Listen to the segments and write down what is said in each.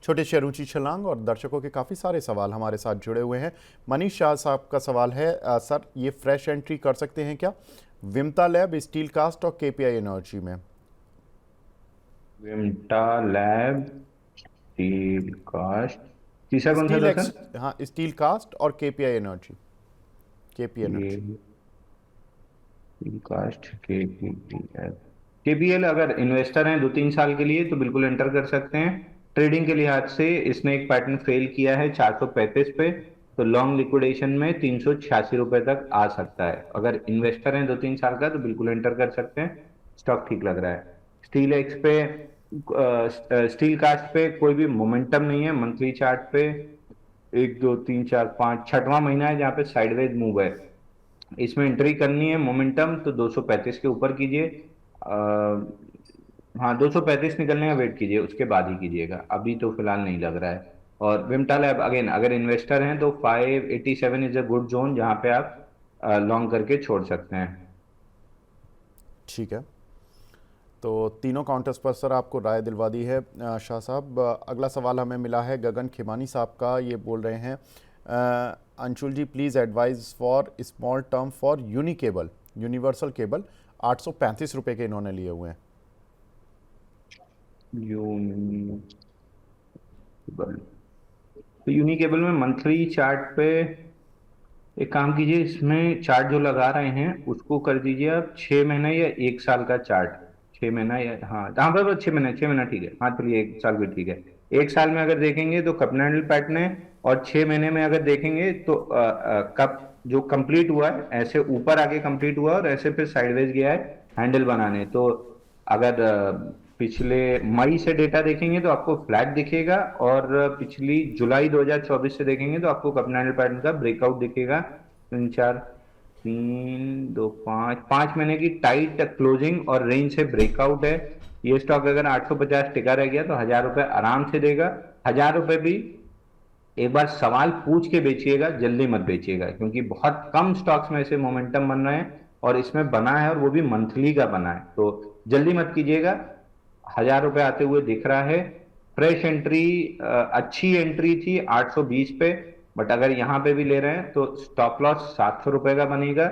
छोटे शेयर ऊंची छलांग और दर्शकों के काफ़ी सारे सवाल हमारे साथ जुड़े हुए हैं। मनीष शाह साहब का सवाल है, सर ये फ्रेश एंट्री कर सकते हैं क्या विमता लैब, स्टील कास्ट और केपीआई एनर्जी में? विमटा लैब, स्टील कास्ट, तीसरा कौन सा स्टील था एक्स, सर? हाँ स्टील कास्ट और केपीआई एनर्जी, केपी ये energy. Steel cast, KPL. KPL अगर इन्वेस्टर हैं 2-3 साल के लिए तो बिल्कुल एंटर कर सकते हैं। ट्रेडिंग के लिहाज से इसने एक पैटर्न फेल किया है 435 पे, तो लॉन्ग लिक्विडेशन में 386 रुपए तक आ सकता है। अगर इन्वेस्टर हैं 2-3 साल का तो बिल्कुल एंटर कर सकते हैं, स्टॉक ठीक लग रहा है। स्टील एक्स पे, स्टील कास्ट पे कोई भी मोमेंटम नहीं है मंथली चार्ट पे। 1 2 3 4 5 छठवां महीना है जहाँ पे साइडवेज मूव है। इसमें एंट्री करनी है मोमेंटम तो 235 के ऊपर कीजिए। हाँ, 235 निकलने का वेट कीजिए, उसके बाद ही कीजिएगा, अभी तो फिलहाल नहीं लग रहा है। और विमटा लैब अगेन अगर इन्वेस्टर हैं तो 587 इज अ गुड जोन जहाँ पे आप लॉन्ग करके छोड़ सकते हैं। ठीक है, तो तीनों काउंटर्स पर सर आपको राय दिलवा दी है शाह साहब। अगला सवाल हमें मिला है गगन खिमानी साहब का। ये बोल रहे हैं, Anshul ji please advice for small term for unicable, universal cable. 835 रुपये के इन्होंने लिए हुए हैं। यूनिकेबल, तो यूनिकेबल में मंथली चार्ट पे एक काम कीजिए, इसमें चार्ट जो लगा रहे हैं उसको कर दीजिए आप 6 महीना या 1 साल का चार्ट। 6 महीना या हाँ हाँ, बराबर 6 महीना, 6 महीना ठीक है। हाँ चलिए 1 साल भी ठीक है। 1 साल में अगर देखेंगे तो कपनैंडल पैटर्न है, और 6 महीने में अगर देखेंगे तो कप जो कंप्लीट हुआ है ऐसे ऊपर आके कंप्लीट हुआ और ऐसे फिर साइडवेज गया है हैंडल बनाने। तो अगर पिछले मई से डेटा देखेंगे तो आपको फ्लैट दिखेगा, और पिछली जुलाई 2024 से देखेंगे तो आपको कपनैंडल पैटर्न का ब्रेकआउट दिखेगा। 3 4 3 2 5 5 महीने की टाइट क्लोजिंग और रेंज से ब्रेकआउट है। ये स्टॉक अगर 850 टिका रह गया तो 1,000 रुपए आराम से देगा। 1,000 रुपए भी एक बार सवाल पूछ के बेचिएगा, जल्दी मत बेचिएगा, क्योंकि बहुत कम स्टॉक्स में ऐसे मोमेंटम बन रहे हैं और इसमें बना है और वो भी मंथली का बना है, तो जल्दी मत कीजिएगा। 1,000 रुपए आते हुए दिख रहा है। फ्रेश एंट्री, अच्छी एंट्री थी 820 पे, बट अगर यहाँ पे भी ले रहे हैं तो स्टॉप लॉस 700 रुपए का बनेगा।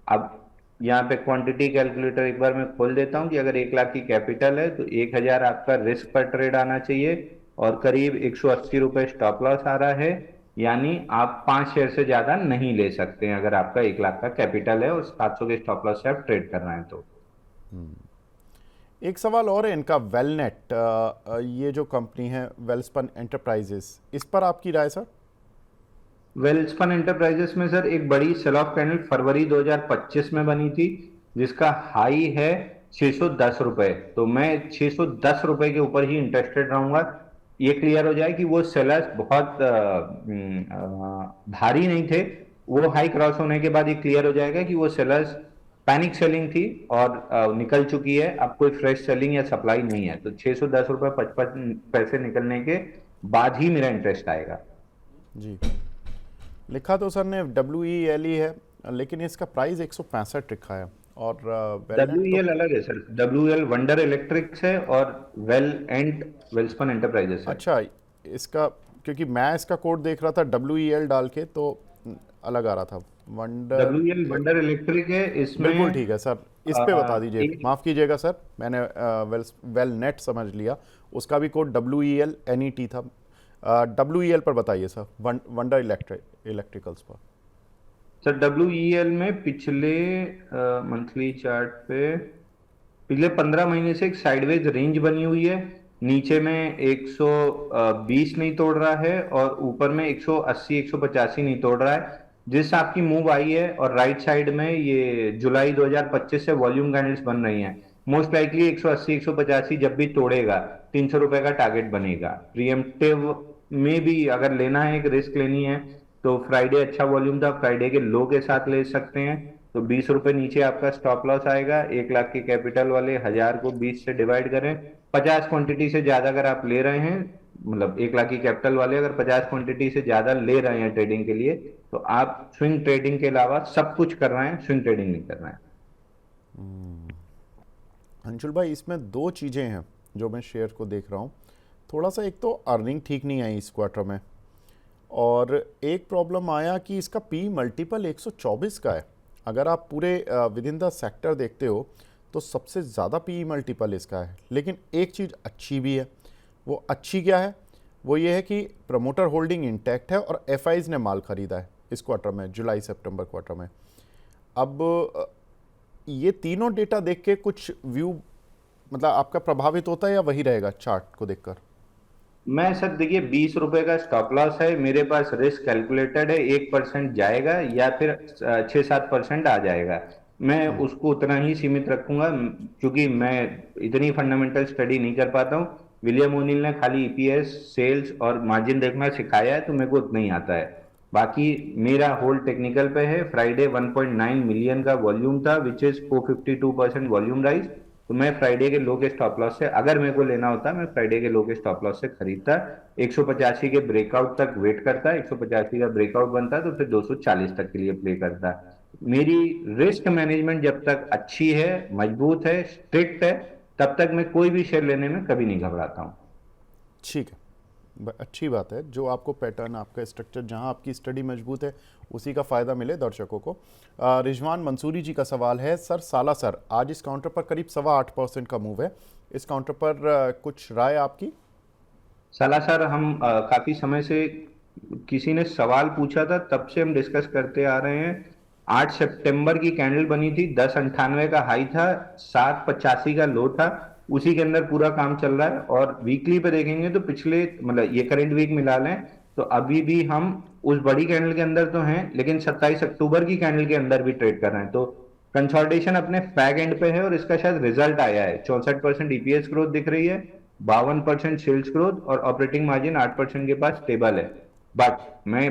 अब यहाँ पे क्वांटिटी कैलकुलेटर एक बार मैं खोल देता हूँ कि अगर 1 लाख की कैपिटल है तो 1,000 आपका रिस्क पर ट्रेड आना चाहिए, और करीब 180 रुपए स्टॉप लॉस आ रहा है। यानी आप 5 शेयर से ज्यादा नहीं ले सकते हैं अगर आपका 1 लाख का कैपिटल है और 700 के स्टॉप लॉस से आप ट्रेड कर रहे हैं तो। एक सवाल और है इनका, वेलनेट, ये जो कंपनी है वेलस्पन एंटरप्राइजेस, इस पर आपकी राय सर? वेल्सपन एंटरप्राइजेस में सर एक बड़ी सेल ऑफ कैंडल फरवरी 2025 में बनी थी, जिसका हाई है 610 रुपए। तो मैं 610 रुपए के ऊपर ही इंटरेस्टेड रहूंगा। ये क्लियर हो जाए कि वो सेलर्स बहुत भारी नहीं थे। वो हाई क्रॉस होने के बाद ये क्लियर हो जाएगा कि वो सेलर्स पैनिक सेलिंग थी और निकल चुकी है, अब कोई फ्रेश सेलिंग या सप्लाई नहीं है। तो 610 रुपए 55 पैसे निकलने के बाद ही मेरा इंटरेस्ट आएगा। जी, लिखा तो सर ने WELE है, लेकिन इसका प्राइस 165 लिखा है। और वेलनेट डब्ल्यू तो एल अलग है sir, W L wonder electrics है और वेल एंड वेल्सपन एंटरप्राइजेस है। अच्छा, इसका क्योंकि मैं इसका कोड देख रहा था WEL डाल के, तो अलग आ रहा था wonder. W L wonder electric है इसमें। बिल्कुल ठीक है सर, इस पे बता दीजिए, एक माफ़ कीजिएगा सर, मैंने वेल नेट समझ लिया। उसका भी कोड WELNET था। WEL पर बताइए सर, वंडर इलेक्ट्रिकल्स पर। सर डब्ल्यू ई एल में पिछले मंथली चार्ट पे पिछले 15 महीने से एक साइडवेज रेंज बनी हुई है। नीचे में 120 नहीं तोड़ रहा है और ऊपर में 180 185 नहीं तोड़ रहा है। जिस आपकी मूव आई है और राइट साइड में ये जुलाई 2025 से वॉल्यूम कैंडल्स बन रही हैं, मोस्ट लाइकली 180 185 जब भी तोड़ेगा 300 रुपए का टारगेट बनेगा। प्रीएम्प्टिव में भी अगर लेना है, एक रिस्क लेनी है, तो फ्राइडे अच्छा वॉल्यूम था, फ्राइडे के लो के साथ ले सकते हैं। तो 20 रुपए नीचे आपका स्टॉप लॉस आएगा। 1 लाख की कैपिटल वाले 1,000 को 20 से डिवाइड करें। 50 क्वांटिटी से ज्यादा अगर आप ले रहे हैं, मतलब 1 लाख की कैपिटल वाले अगर 50 क्वांटिटी से ज्यादा ले रहे हैं ट्रेडिंग के लिए, तो आप स्विंग ट्रेडिंग के अलावा सब कुछ कर रहे हैं, स्विंग ट्रेडिंग नहीं कर रहे हैं। अंशुल भाई, इसमें दो चीज़ें हैं जो मैं शेयर को देख रहा हूँ। थोड़ा सा एक तो अर्निंग ठीक नहीं आई इस क्वार्टर में, और एक प्रॉब्लम आया कि इसका पी मल्टीपल 124 का है। अगर आप पूरे विद इन द सेक्टर देखते हो तो सबसे ज़्यादा पी मल्टीपल इसका है। लेकिन एक चीज़ अच्छी भी है, वो अच्छी क्या है, वो ये है कि प्रमोटर होल्डिंग इंटैक्ट है और एफआईज ने माल खरीदा है इस क्वार्टर में, जुलाई सितंबर क्वार्टर में। अब ये तीनों डेटा देख के कुछ व्यू मतलब आपका प्रभावित होता है या वही रहेगा चार्ट को देखकर? मैं सर देखिए 20 रुपए का स्टॉप लॉस है मेरे पास, रिस्क कैलकुलेटेड है, 1% जाएगा या फिर 6-7% आ जाएगा। मैं उसको उतना ही सीमित रखूंगा, क्योंकि मैं इतनी फंडामेंटल स्टडी नहीं कर पाता हूँ। विलियम ओनिल ने खाली ईपीएस, सेल्स और मार्जिन देखना सिखाया है, तो मेरे को उतना ही आता है। बाकी मेरा होल्ड टेक्निकल पे है। फ्राइडे 1.9 मिलियन का वॉल्यूम था, विच इज 452% वॉल्यूम राइज। तो मैं फ्राइडे के लो के स्टॉप लॉस से, अगर मेरे को लेना होता, मैं फ्राइडे के लो के स्टॉप लॉस से खरीदता। 185 के ब्रेकआउट तक वेट करता, 185 का ब्रेकआउट बनता तो फिर 240 तक के लिए प्ले करता। मेरी रिस्क मैनेजमेंट जब तक अच्छी है, मजबूत है, स्ट्रिक्ट है, तब तक मैं कोई भी शेयर लेने में कभी नहीं घबराता हूँ। ठीक है, अच्छी बात है। जो आपको पैटर्न, आपका स्ट्रक्चर, जहां आपकी स्टडी मजबूत है उसी का फ़ायदा मिले दर्शकों को। रिजवान मंसूरी जी का सवाल है, सर साला सर आज इस काउंटर पर करीब 8.25% का मूव है, इस काउंटर पर कुछ राय आपकी? सलासर हम काफी समय से, किसी ने सवाल पूछा था तब से हम डिस्कस करते आ रहे हैं। 8 सितंबर की कैंडल बनी थी, 10.98 का हाई था, 7.85 का लो था, उसी के अंदर पूरा काम चल रहा है। और वीकली पे देखेंगे तो पिछले, मतलब ये करंट वीक मिला लें तो अभी भी हम उस बड़ी कैंडल के अंदर तो हैं, लेकिन 27 अक्टूबर की कैंडल के अंदर भी ट्रेड कर रहे हैं। तो कंसोलिडेशन अपने फैग एंड पे है और इसका शायद रिजल्ट आया है। 64% ईपीएस ग्रोथ दिख रही है, 52% सेल्स ग्रोथ और ऑपरेटिंग मार्जिन 8% के पास स्टेबल है। बट मैं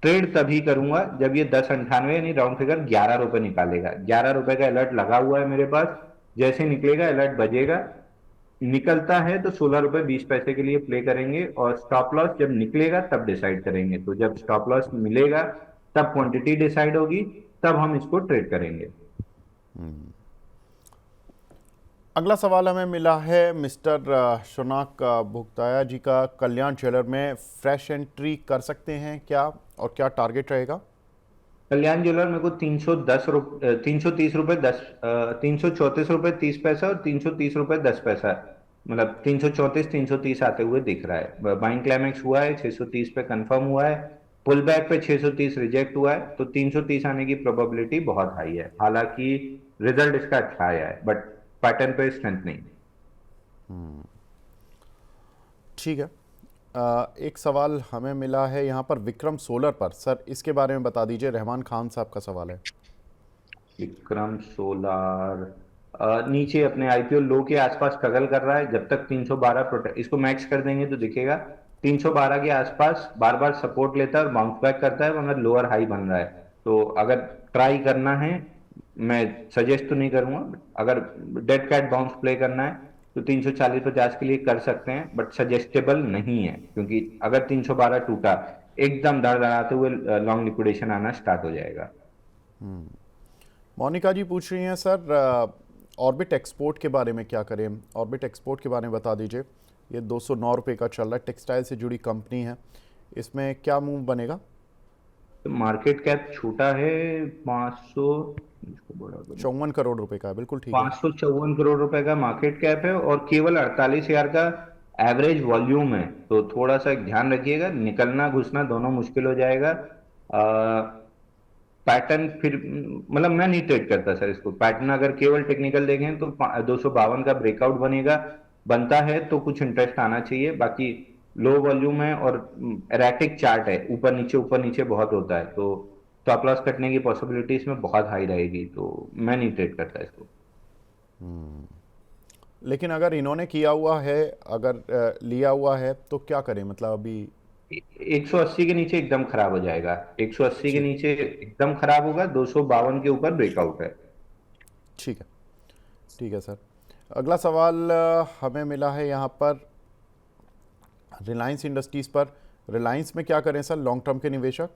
ट्रेड तभी करूंगा जब ये 10.98 यानी राउंड फिगर 11 रुपए निकालेगा। 11 रुपए का अलर्ट लगा हुआ है मेरे पास, जैसे निकलेगा अलर्ट बजेगा, निकलता है तो 16 रुपए 20 पैसे के लिए प्ले करेंगे, और स्टॉप लॉस जब निकलेगा तब डिसाइड करेंगे। तो जब स्टॉप लॉस मिलेगा तब क्वांटिटी डिसाइड होगी, तब हम इसको ट्रेड करेंगे। अगला सवाल हमें मिला है मिस्टर शौनाक भुगताया जी का, कल्याण ज्वेलर में फ्रेश एंट्री कर सकते हैं क्या, और क्या टारगेट रहेगा? कल्याण ज्वेलर मेरे को 310 रुपये 334 रुपये 30 पैसा और 330 रुपये 10 पैसा, मतलब 334 330 आते हुए दिख रहा है। बाइंग क्लाइमेक्स हुआ है, 630 पे कंफर्म हुआ है, पुल बैक पे 630 रिजेक्ट हुआ है, तो 330 आने की प्रोबेबिलिटी बहुत हाई है। हालांकि रिजल्ट इसका अच्छा आया है, बट पैटर्न पे स्ट्रेंथ नहीं। ठीक है। एक सवाल हमें मिला है यहाँ पर विक्रम सोलर पर, सर इसके बारे में बता दीजिए, रहमान खान साहब का सवाल है। विक्रम सोलार नीचे अपने आईपीओ लो के आसपास स्ट्रगल कर रहा है। जब तक 312 प्रोटेक्ट, इसको मैक्स कर देंगे तो दिखेगा 312 के आसपास बार बार सपोर्ट लेता है और बाउंस बैक करता है, वरना लोअर हाई बन रहा है। तो अगर ट्राई करना है, मैं सजेस्ट तो नहीं करूंगा, अगर डेड कैट बाउंस प्ले करना है तो 340-50 के लिए कर सकते हैं, बट सजेस्टेबल नहीं है, क्योंकि अगर 312 टूटा एकदम धड़धड़ाते हुए लॉन्ग लिक्विडेशन आना स्टार्ट हो जाएगा। मोनिका जी पूछ रही हैं, सर ऑर्बिट एक्सपोर्ट के बारे में क्या करें, ऑर्बिट एक्सपोर्ट के बारे में बता दीजिए। ये 209 रुपये का चल रहा है, टेक्सटाइल से जुड़ी कंपनी है, इसमें क्या मूव बनेगा? तो मार्केट कैप छोटा है, 500, इसको बड़ा करूं, 54 करोड़ रुपए का है, बिल्कुल ठीक है। 554 करोड़ रुपए का मार्केट कैप है और केवल 48,000 का एवरेज वॉल्यूम है। तो थोड़ा सा ध्यान रखिएगा, निकलना घुसना दोनों मुश्किल हो जाएगा। पैटर्न फिर, मतलब मैं नहीं ट्रेड करता सर इसको। पैटर्न अगर केवल टेक्निकल देखें तो 252 का ब्रेकआउट बनेगा, बनता है तो कुछ इंटरेस्ट आना चाहिए। बाकी लो वॉल्यूम है और एरेटिक चार्ट है, ऊपर नीचे बहुत होता है, तो स्टॉप लॉस कटने की पॉसिबिलिटी इसमें बहुत हाई रहेगी, तो मैं नहीं ट्रेड करता इसको। लेकिन अगर इन्होंने किया हुआ है, अगर लिया हुआ है तो क्या करें, मतलब अभी 180 के नीचे एकदम खराब हो जाएगा, 180 के ठीक नीचे एकदम खराब होगा, 252 के ऊपर ब्रेकआउट है। ठीक है, ठीक है सर। अगला सवाल हमें मिला है यहाँ पर रिलायंस इंडस्ट्रीज़ पर, रिलायंस में क्या करें सर लॉन्ग टर्म के निवेशक?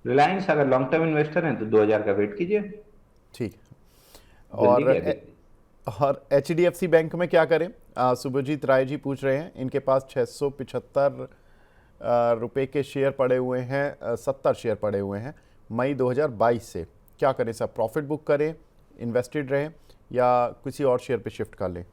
रिलायंस अगर लॉन्ग टर्म इन्वेस्टर हैं तो 2000 का वेट कीजिए। ठीक है। जल्दी और क्या है? और एचडीएफसी बैंक में क्या करें? सुभजीत राय जी पूछ रहे हैं, इनके पास 675 रुपए के शेयर पड़े हुए हैं, 70 शेयर पड़े हुए हैं मई 2022 से। क्या करें सर, प्रॉफिट बुक करें, इन्वेस्टेड रहें, या किसी और शेयर पे शिफ्ट कर लें?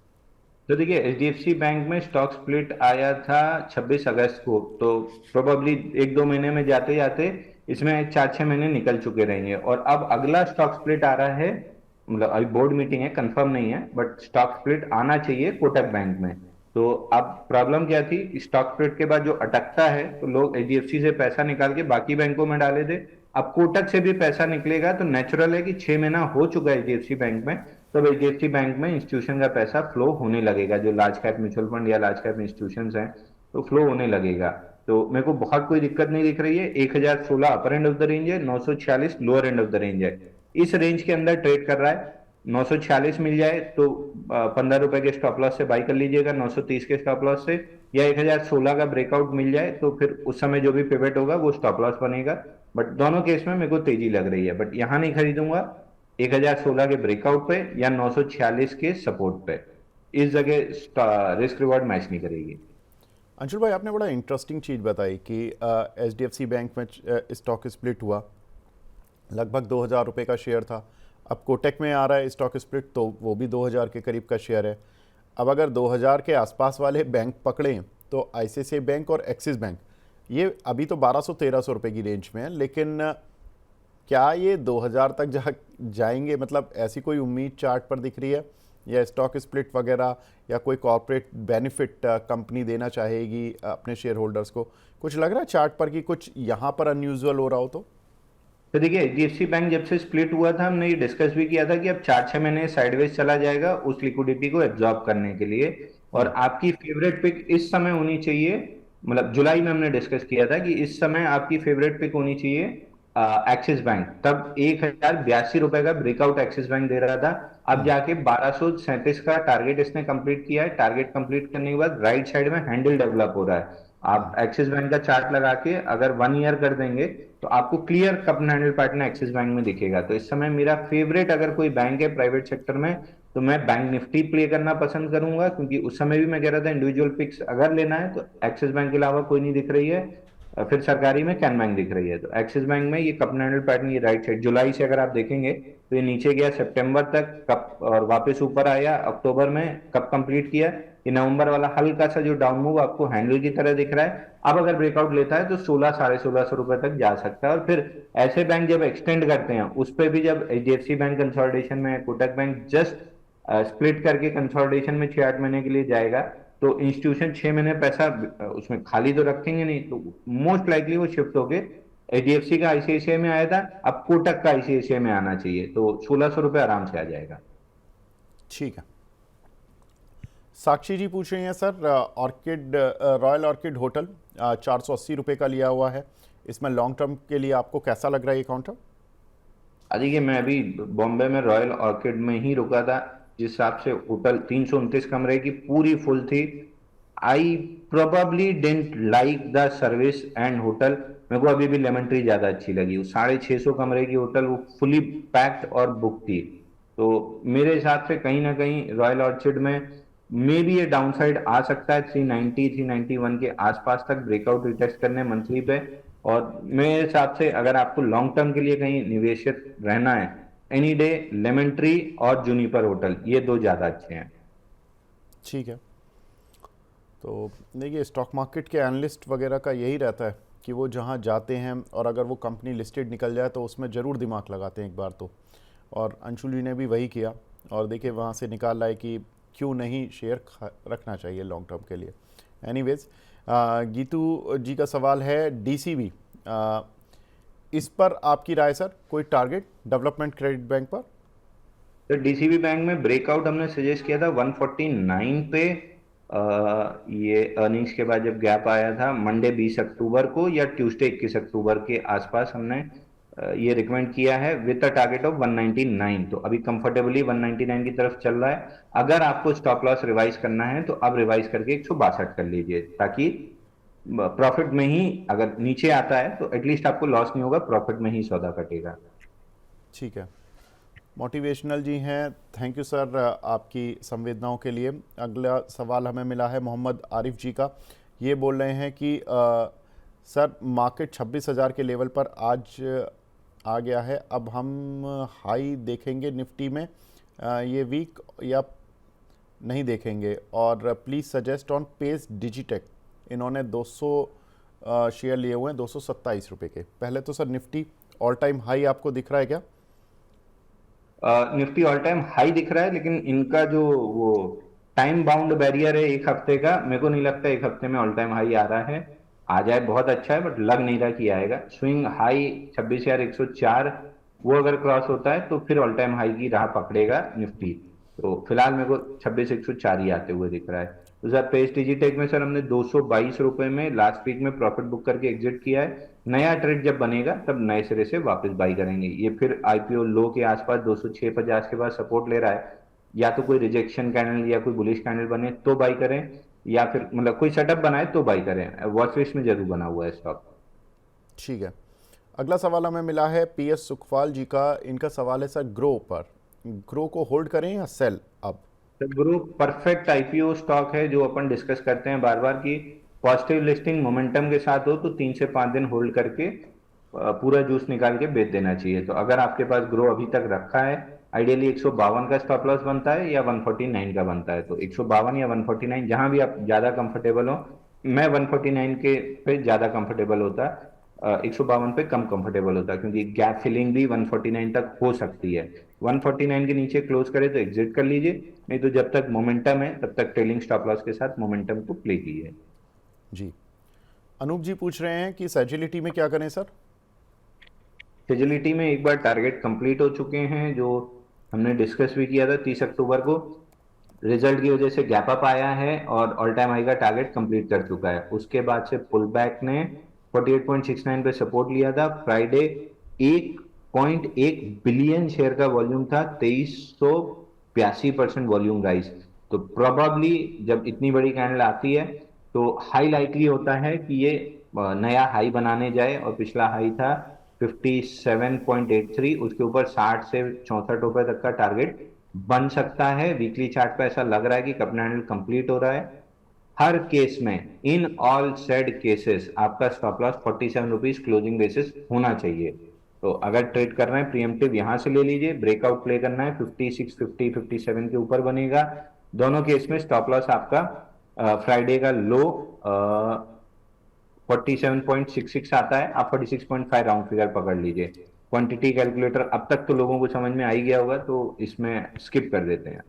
तो देखिए, एचडीएफसी बैंक में स्टॉक स्प्लिट आया था 26 अगस्त को, तो प्रोबेबली 1-2 महीने में जाते जाते इसमें 4-6 महीने निकल चुके रहेंगे। और अब अगला स्टॉक स्प्लिट आ रहा है, मतलब अभी बोर्ड मीटिंग है, कंफर्म नहीं है, बट स्टॉक स्प्लिट आना चाहिए कोटक बैंक में। तो अब प्रॉब्लम क्या थी, स्टॉक स्प्लिट के बाद जो अटकता है तो लोग एचडीएफसी से पैसा निकाल के बाकी बैंकों में डाले थे। अब कोटक से भी पैसा निकलेगा तो नेचुरल है कि 6 महीना हो चुका है एचडीएफसी बैंक में, तब एचडीएफसी बैंक में इंस्टीट्यूशन का पैसा फ्लो होने लगेगा, जो लार्ज कैप म्यूचुअल फंड या लार्ज कैप इंस्टीट्यूशन हैं, तो फ्लो होने लगेगा। तो मेरे को बहुत कोई दिक्कत नहीं दिख रही है। 1016 अपर एंड ऑफ द रेंज है, 946 lower end of the range है, इस रेंज के अंदर ट्रेड कर रहा है। 946 मिल जाए तो 15 रुपए के स्टॉप लॉस से बाई कर लीजिएगा, 930 के स्टॉप लॉस से, या 1016 का ब्रेकआउट मिल जाए तो फिर उस समय जो भी पिवट होगा वो स्टॉप लॉस बनेगा। बट दोनों केस में मेरे को तेजी लग रही है, बट यहां नहीं खरीदूंगा 1016 के ब्रेकआउट पे या 946 के सपोर्ट पे। इस जगह रिस्क रिवॉर्ड मैच नहीं करेगी। अंशुल भाई, आपने बड़ा इंटरेस्टिंग चीज़ बताई कि एचडीएफसी बैंक में स्टॉक स्प्लिट हुआ, लगभग 2000 रुपये का शेयर था। अब कोटक में आ रहा है स्टॉक स्प्लिट, तो वो भी 2000 के करीब का शेयर है। अब अगर 2000 के आसपास वाले बैंक पकड़ें तो आईसीआईसीआई बैंक और एक्सिस बैंक, ये अभी तो 1200-1300 रुपये की रेंज में है, लेकिन क्या ये 2000 तक जाएंगे? मतलब ऐसी कोई उम्मीद चार्ट पर दिख रही है, या स्टॉक स्प्लिट वगैरह या कोई कॉर्पोरेट बेनिफिट कंपनी देना चाहेगी अपने शेयर होल्डर्स को? कुछ लग रहा है चार्ट पर कि कुछ यहाँ पर अनयूजुअल हो रहा हो? तो देखिए, एचडीएफसी बैंक जब से स्प्लिट हुआ था हमने ये डिस्कस भी किया था कि अब 4-6 महीने साइडवेज चला जाएगा उस लिक्विडिटी को एब्जॉर्ब करने के लिए, और आपकी फेवरेट पिक इस समय होनी चाहिए। मतलब जुलाई में हमने डिस्कस किया था कि इस समय आपकी फेवरेट पिक होनी चाहिए एक्सिस बैंक। तब 1082 रुपए का ब्रेकआउट एक्सिस बैंक दे रहा था, अब जाके 1237 का टारगेट इसने कंप्लीट किया है। टारगेट कंप्लीट करने के बाद राइट साइड में हैंडल डेवलप हो रहा है। आप एक्सिस बैंक का चार्ट लगा के अगर 1 ईयर कर देंगे तो आपको clear cup and handle pattern axis bank में दिखेगा। तो इस समय मेरा फेवरेट अगर कोई बैंक है प्राइवेट सेक्टर में तो मैं बैंक निफ्टी प्ले करना पसंद करूंगा, क्योंकि उस समय भी मैं कह रहा था इंडिविजुअल पिक्स अगर लेना है तो एक्सिस बैंक के अलावा कोई नहीं दिख रही है। फिर सरकारी में कैन बैंक दिख रही है। तो एक्सिस बैंक में ये कप एंड हैंडल पैटर्न, ये राइट साइड जुलाई से अगर आप देखेंगे तो ये नीचे गया सितंबर तक कप और वापस ऊपर आया, अक्टूबर में कप कंप्लीट किया। ये नवंबर वाला हल्का सा जो डाउन मूव आपको हैंडल की तरह दिख रहा है, अब अगर ब्रेकआउट लेता है तो 16-1650 रुपए तक जा सकता है। और फिर ऐसे बैंक जब एक्सटेंड करते हैं उस पर भी, जब एचडीएफसी बैंक कंसोलिडेशन में, कोटक बैंक जस्ट स्प्लिट करके कंसोलिडेशन में 6-8 महीने के लिए जाएगा, तो इंस्टीट्यूशन 6 महीने पैसा उसमें खाली तो रखेंगे नहीं, तो मोस्ट लाइकली वो शिफ्ट होके एचडीएफसी का आईसीआईसीआई में आया था, अब कोटक का आईसीआईसीआई में आना चाहिए, तो 1600 रुपए आराम से आ जाएगा। ठीक है। साक्षी जी पूछ रही हैं, sir orchid royal orchid hotel 480 रुपये का लिया हुआ है, इसमें लॉन्ग टर्म के लिए आपको कैसा लग रहा है ये काउंटर? देखिए, मैं अभी बॉम्बे में रॉयल ऑर्किड में ही रुका था, जिस हिसाब से होटल 329 कमरे की पूरी फुल थी। I probably didn't like the service and hotel. मेरे को अभी भी लेमन ट्री ज्यादा अच्छी लगी। वो 650 कमरे की होटल, वो फुली पैक्ड और बुक थी। तो मेरे हिसाब से कहीं ना कहीं रॉयल ऑर्चिड में मे भी ये डाउनसाइड आ सकता है 390 391 के आसपास तक ब्रेकआउट रिटेस्ट करने मंथली पे। और मेरे हिसाब से अगर आपको लॉन्ग टर्म के लिए कहीं निवेशित रहना है, एनी डे लेमन ट्री और जूनिपर होटल, ये दो ज्यादा अच्छे हैं। ठीक है। तो देखिए, स्टॉक मार्केट के एनालिस्ट वगैरह का यही रहता है कि वो जहाँ जाते हैं और अगर वो कंपनी लिस्टेड निकल जाए तो उसमें ज़रूर दिमाग लगाते हैं एक बार तो, और अंशुल जी ने भी वही किया और देखिए वहाँ से निकाल लाए कि क्यों नहीं शेयर रखना चाहिए लॉन्ग टर्म के लिए। एनीवेज, गीतू जी का सवाल है डीसीबी, इस पर आपकी राय सर? कोई टारगेट डेवलपमेंट क्रेडिट बैंक पर? तो डीसीबी बैंक में ब्रेकआउट हमने सजेस्ट किया था 149 पे। ये अर्निंग्स के बाद जब गैप आया था मंडे 20 अक्टूबर को या ट्यूसडे 21 अक्टूबर के आसपास, हमने ये रिकमेंड किया है विद अ टारगेट ऑफ 199। तो अभी कंफर्टेबली 199 की तरफ चल रहा है। अगर आपको स्टॉप लॉस रिवाइज करना है तो अब रिवाइज करके 162 कर लीजिए, ताकि प्रॉफिट में ही, अगर नीचे आता है तो एटलीस्ट आपको लॉस नहीं होगा, प्रॉफिट में ही सौदा कटेगा। ठीक है। मोटिवेशनल जी हैं, थैंक यू सर आपकी संवेदनाओं के लिए। अगला सवाल हमें मिला है मोहम्मद आरिफ जी का। ये बोल रहे हैं कि सर मार्केट 26,000 के लेवल पर आज आ गया है, अब हम हाई देखेंगे निफ्टी में ये वीक या नहीं देखेंगे, और please suggest on Pace Digitek. इन्होंने 200 शेयर लिए हुए हैं 227 रुपये के। पहले तो sir Nifty all time high आपको दिख रहा है क्या? निफ्टी ऑल टाइम हाई दिख रहा है, लेकिन इनका जो वो टाइम बाउंड बैरियर है एक हफ्ते का, मेरे को नहीं लगता एक हफ्ते में ऑल टाइम हाई आ रहा है। आ जाए बहुत अच्छा है, बट लग नहीं रहा कि आएगा। स्विंग हाई 26,104 वो अगर क्रॉस होता है तो फिर ऑल टाइम हाई की राह पकड़ेगा निफ्टी। तो फिलहाल मेरे को 26,104 ही आते हुए दिख रहा है। तो सर पेस डिजिटेक में सर हमने 222 रुपए में लास्ट वीक में प्रॉफिट बुक करके एग्जिट किया है। नया ट्रेड जब बनेगा तब नए सिरे से वापस बाई करेंगे। ये फिर आईपीओ लो के आसपास 206.50 के बाद सपोर्ट ले रहा है, या तो कोई रिजेक्शन कैंडल या कोई बुलिश कैंडल बने तो बाई करें, या फिर मतलब कोई सेटअप बनाए तो बाई करें। वॉच लिस्ट में जरूर बना हुआ है स्टॉक। ठीक है। अगला सवाल हमें मिला है पीएस सुखपाल जी का। इनका सवाल है सर ग्रो पर, ग्रो को होल्ड करें या सेल अब? तो ग्रुप परफेक्ट आईपीओ स्टॉक है, जो अपन डिस्कस करते हैं बार बार की पॉजिटिव लिस्टिंग मोमेंटम के साथ हो तो 3 से 5 दिन होल्ड करके पूरा जूस निकाल के बेच देना चाहिए। तो अगर आपके पास ग्रो अभी तक रखा है, आइडियली 152 का स्टॉप लॉस बनता है या 149 का बनता है। तो 152 या 149 जहां भी आप ज्यादा कंफर्टेबल हो। मैं 149 के पे ज्यादा कंफर्टेबल होता, 152 पे कम कंफर्टेबल होता, क्योंकि गैप फिलिंग भी 149 तक हो सकती है। 149 के नीचे क्लोज करे तो एग्जिट कर लीजिए, नहीं तो जब तक मोमेंटम है तब तक ट्रेलिंग स्टॉप लॉस के साथ मोमेंटम को प्ले कीजिए। जी। अनूप जी पूछ रहे हैं कि सेजिलिटी में क्या करें सर? फिजिलिटी में एक बार टारगेट कंप्लीट हो चुके हैं, जो हमने डिस्कस भी किया था 30 अक्टूबर को। रिजल्ट की वजह से गैप अप आया है और ऑल टाइम हाई का टारगेट कंप्लीट कर चुका है। उसके बाद से पुल बैक ने 48.69 पे सपोर्ट लिया था फ्राइडे। 1.1 बिलियन शेयर का वॉल्यूम था, 2382% वॉल्यूम राइज। तो प्रोबेबली जब इतनी बड़ी कैंडल आती है तो हाई लाइकली होता है कि ये नया हाई बनाने जाए, और पिछला हाई था 57.83, उसके ऊपर 60 से 64 रुपए तक का टारगेट बन सकता है। वीकली चार्ट पे ऐसा लग रहा है कि कप हैंडल कंप्लीट हो रहा है। हर केस में, इन ऑल सेड केसेस, आपका stop loss 47 rupees closing basis होना चाहिए। तो अगर ट्रेड कर रहे हैं प्रीएम्प्टिव यहां से ले लीजिए, ब्रेकआउट प्ले करना है 56, 50, 57 के ऊपर बनेगा। दोनों केस में स्टॉप लॉस आपका फ्राइडे का लो 47.66 आता है, आप 46.5 राउंड फिगर पकड़ लीजिए। क्वांटिटी कैलकुलेटर अब तक तो लोगों को समझ में आ ही गया होगा, तो इसमें स्किप कर देते हैं।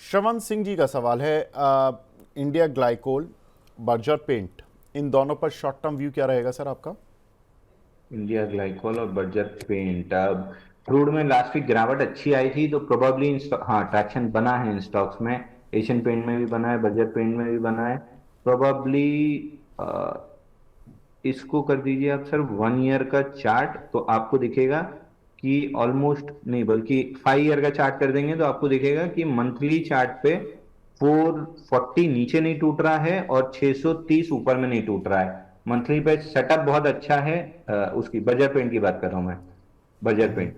श्रवण सिंह जी का सवाल है इंडिया ग्लाइकोल, बर्जर पेंट, इन दोनों पर शॉर्ट टर्म व्यू क्या रहेगा सर आपका? इंडिया ग्लाइकोल और बर्जर पेंट, अब क्रूड में लास्ट वीक गिरावट अच्छी आई थी, तो प्रोबेबली हाँ ट्रैक्शन बना है इन स्टॉक्स में। एशियन पेंट में भी बना है, बर्जर पेंट में भी बना है। प्रोबेबली इसको कर दीजिए आप सर 1 ईयर का चार्ट, तो आपको दिखेगा कि ऑलमोस्ट नहीं बल्कि 5 ईयर का चार्ट कर देंगे तो आपको दिखेगा कि मंथली चार्ट पे 440 नीचे नहीं टूट रहा है और 630 ऊपर में नहीं टूट रहा है। मंथली पे सेटअप बहुत अच्छा है। उसकी बर्जर पेंट की बात कर रहा हूं मैं, बर्जर पेंट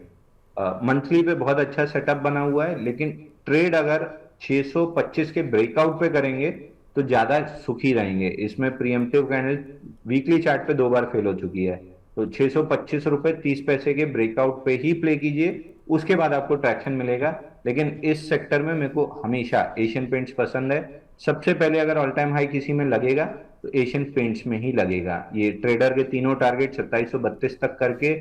मंथली पे बहुत अच्छा सेटअप बना हुआ है। लेकिन ट्रेड अगर 625 के ब्रेकआउट पे करेंगे तो ज्यादा सुखी रहेंगे। इसमें प्रीएम्प्टिव कैंडल वीकली चार्ट पे 2 बार फेल हो चुकी है। तो 625 रुपए 30 पैसे के ब्रेकआउट पे ही प्ले कीजिए, उसके बाद आपको ट्रैक्शन मिलेगा। लेकिन इस सेक्टर में मेरे को हमेशा एशियन पेंट्स पसंद है। सबसे पहले अगर ऑल टाइम हाई किसी में लगेगा तो एशियन पेंट्स में ही लगेगा। ये ट्रेडर के तीनों टारगेट 2732 तक करके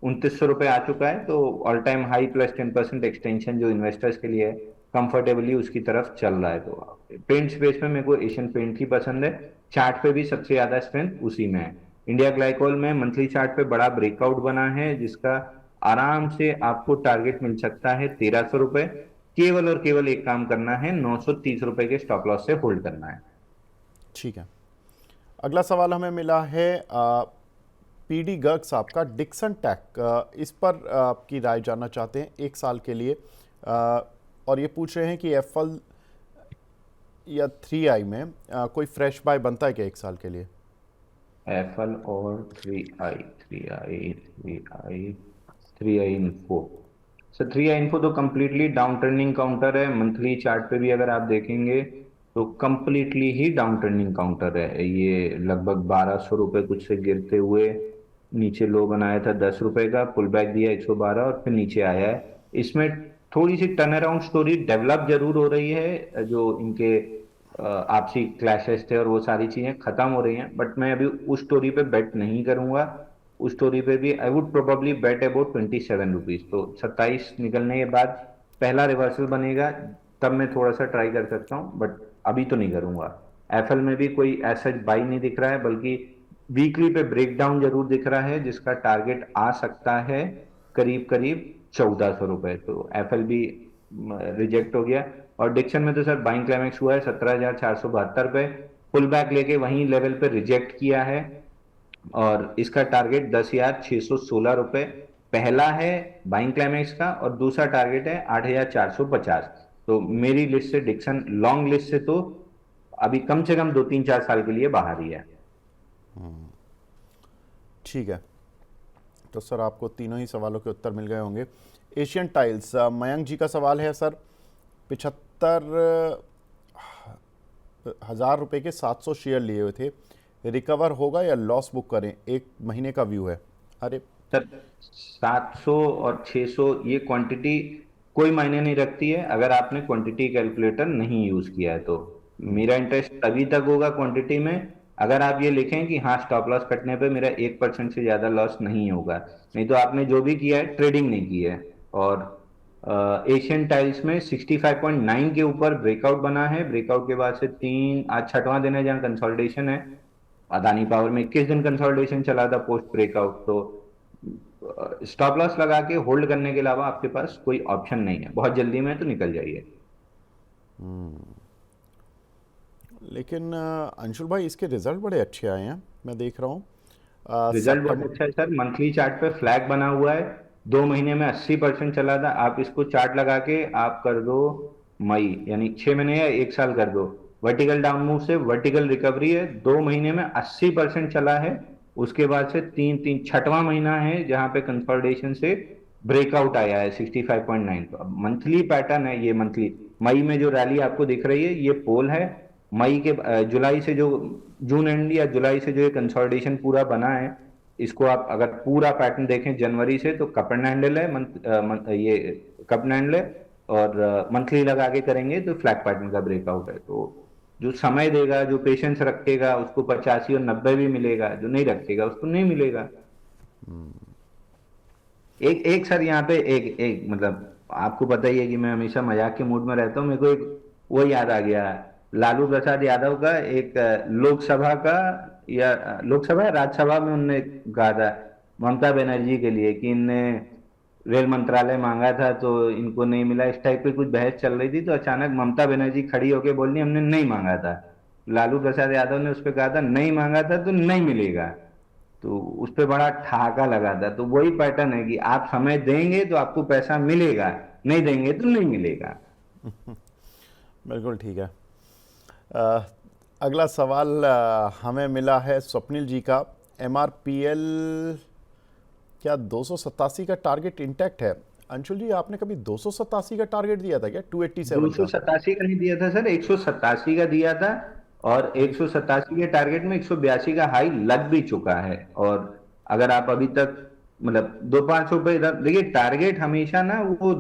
2900 रुपए आ चुका है, तो all time high plus 10% extension जो इन्वेस्टर्स के लिए है, कंफर्टेबली उसकी तरफ चल रहा है। तो पेंट स्पेस में मेरे को एशियन पेंट ही पसंद है। चार्ट पे भी सबसे ज्यादा स्ट्रेंथ उसी में है। इंडिया ग्लाइकोल में मंथली चार्ट पे बड़ा ब्रेकआउट बना है, जिसका आराम से आपको टारगेट मिल सकता है 1300 रुपए। केवल और केवल एक काम करना है, 930 रुपए के स्टॉप लॉस से होल्ड करना है। ठीक है। अगला सवाल हमें मिला है पीडी गर्ग साहब का, डिक्सन टेक, इस पर आपकी राय जानना चाहते हैं 1 साल के लिए। और ये पूछ रहे हैं कि एफएल या 3i में कोई फ्रेश बाय बनता है क्या 1 साल के लिए? एफएल और 3i थ्री आई इन्फो। सर थ्री आई इन्फो तो कम्प्लीटली डाउन ट्रेंडिंग काउंटर है। मंथली चार्ट पे भी अगर आप देखेंगे तो कम्प्लीटली ही डाउन ट्रेंडिंग काउंटर है। ये लगभग 1200 रुपये कुछ से गिरते हुए नीचे लो बनाया था 10 रुपए का, पुल बैक दिया 112 और फिर नीचे आया है। इसमें थोड़ी सी टर्न अराउंड स्टोरी डेवलप जरूर हो रही है। जो इनके आपसी क्लैशेस थे और वो सारी चीजें खत्म हो रही हैं, बट मैं अभी उस स्टोरी पे बेट नहीं करूंगा। उस स्टोरी पे भी I would probably bet about 27 rupees. तो 27 निकलने के बाद पहला रिवर्सल बनेगा, तब मैं थोड़ा सा ट्राई कर सकता हूँ, बट अभी तो नहीं करूंगा। एफएल में भी कोई ऐसा बाई नहीं दिख रहा है, बल्कि वीकली पे ब्रेकडाउन जरूर दिख रहा है, जिसका टारगेट आ सकता है करीब करीब 1400 रुपए। तो एफएल भी रिजेक्ट हो गया। और डिक्शन में तो सर बाइंग क्लाइमेक्स हुआ है 17,472 पे, पुल बैक लेके वहीं लेवल पे रिजेक्ट किया है। और इसका टारगेट 10,616 रुपए पहला है बाइंग क्लाइमेक्स का, और दूसरा टारगेट है 8,450। तो मेरी लिस्ट से डिक्शन लॉन्ग लिस्ट से तो अभी कम से कम 2-3-4 साल के लिए बाहर ही है। ठीक है, तो सर आपको तीनों ही सवालों के उत्तर मिल गए होंगे। एशियन टाइल्स, मयंक जी का सवाल है सर, 75,000 रुपये के 700 शेयर लिए हुए थे, रिकवर होगा या लॉस बुक करें? एक महीने का व्यू है। अरे सर 700 और 600 ये क्वांटिटी कोई मायने नहीं रखती है अगर आपने क्वांटिटी कैलकुलेटर नहीं यूज किया है। तो मेरा इंटरेस्ट तभी तक होगा क्वांटिटी में अगर आप ये लिखें कि हाँ स्टॉप लॉस कटने पे मेरा 1% से ज्यादा लॉस नहीं होगा। नहीं तो आपने जो भी किया है ट्रेडिंग नहीं की है। और एशियन टाइल्स में 65.9 के ऊपर ब्रेकआउट बना है। ब्रेकआउट के बाद से तीन, आज छठवां दिन है जहाँ कंसोलिडेशन है। अदानी पावर में 21 दिन कंसोलिडेशन चला था पोस्ट ब्रेकआउट। तो स्टॉप लॉस लगा के होल्ड करने के अलावा आपके पास कोई ऑप्शन नहीं है। बहुत जल्दी में तो निकल जाइए। लेकिन अंशुल भाई इसके रिजल्ट बड़े अच्छे आए हैं, मैं देख रहा हूँ। रिजल्ट बहुत सितंबर अच्छा है सर। मंथली चार्ट पे फ्लैग बना हुआ है। 2 महीने में 80% चला था। आप इसको चार्ट लगा के आप कर दो मई, यानी 6 महीने या 1 साल कर दो। वर्टिकल डाउन मूव से वर्टिकल रिकवरी है। 2 महीने में 80% चला है। उसके बाद से तीन तीन छठवां महीना है जहां पे कंसोलिडेशन से ब्रेकआउट आया है 65.9। तो अब मंथली पैटर्न है ये। मंथली मई में जो रैली आपको दिख रही है ये पोल है। मई के जुलाई से जो जून एंड या जुलाई से जो ये कंसोलिडेशन पूरा बना है, इसको आप अगर पूरा पैटर्न देखें जनवरी से तो कप एंड हैंडल है। ये कप एंड हैंडल है। और मंथली लगा के करेंगे तो फ्लैग पैटर्न का ब्रेकआउट है। तो जो समय देगा, जो पेशेंस रखेगा, उसको 85 और 90 भी मिलेगा। जो नहीं रखेगा उसको नहीं मिलेगा। एक एक सर यहाँ पे एक एक मतलब आपको पता ही है कि मैं हमेशा मजाक के मूड में रहता हूँ। मेरे को एक वो याद आ गया, लालू प्रसाद यादव का एक लोकसभा का या लोकसभा या राज्यसभा में उनने कहा था ममता बनर्जी के लिए कि इनने रेल मंत्रालय मांगा था तो इनको नहीं मिला। इस टाइप की कुछ बहस चल रही थी तो अचानक ममता बनर्जी खड़ी होके बोली हमने नहीं मांगा था। लालू प्रसाद यादव ने उस पर कहा था नहीं मांगा था तो नहीं मिलेगा। तो उस पे बड़ा ठहाका लगा था। तो वही पैटर्न है कि आप समय देंगे तो आपको पैसा मिलेगा, नहीं देंगे तो नहीं मिलेगा। बिल्कुल ठीक है। अगला सवाल हमें मिला है स्वप्निल जी का, MRPL क्या 287 का टारगेट इंटैक्ट है? अंशुल जी आपने कभी 287 का टारगेट दिया था क्या? 287 का? 287 का नहीं दिया था सर, 187 का दिया था। और 187 के टारगेट में 182 का हाई लग भी चुका है। और अगर आप अभी तक मतलब 2-5 रुपए इधर देखिए, टारगेट हमेशा ना वो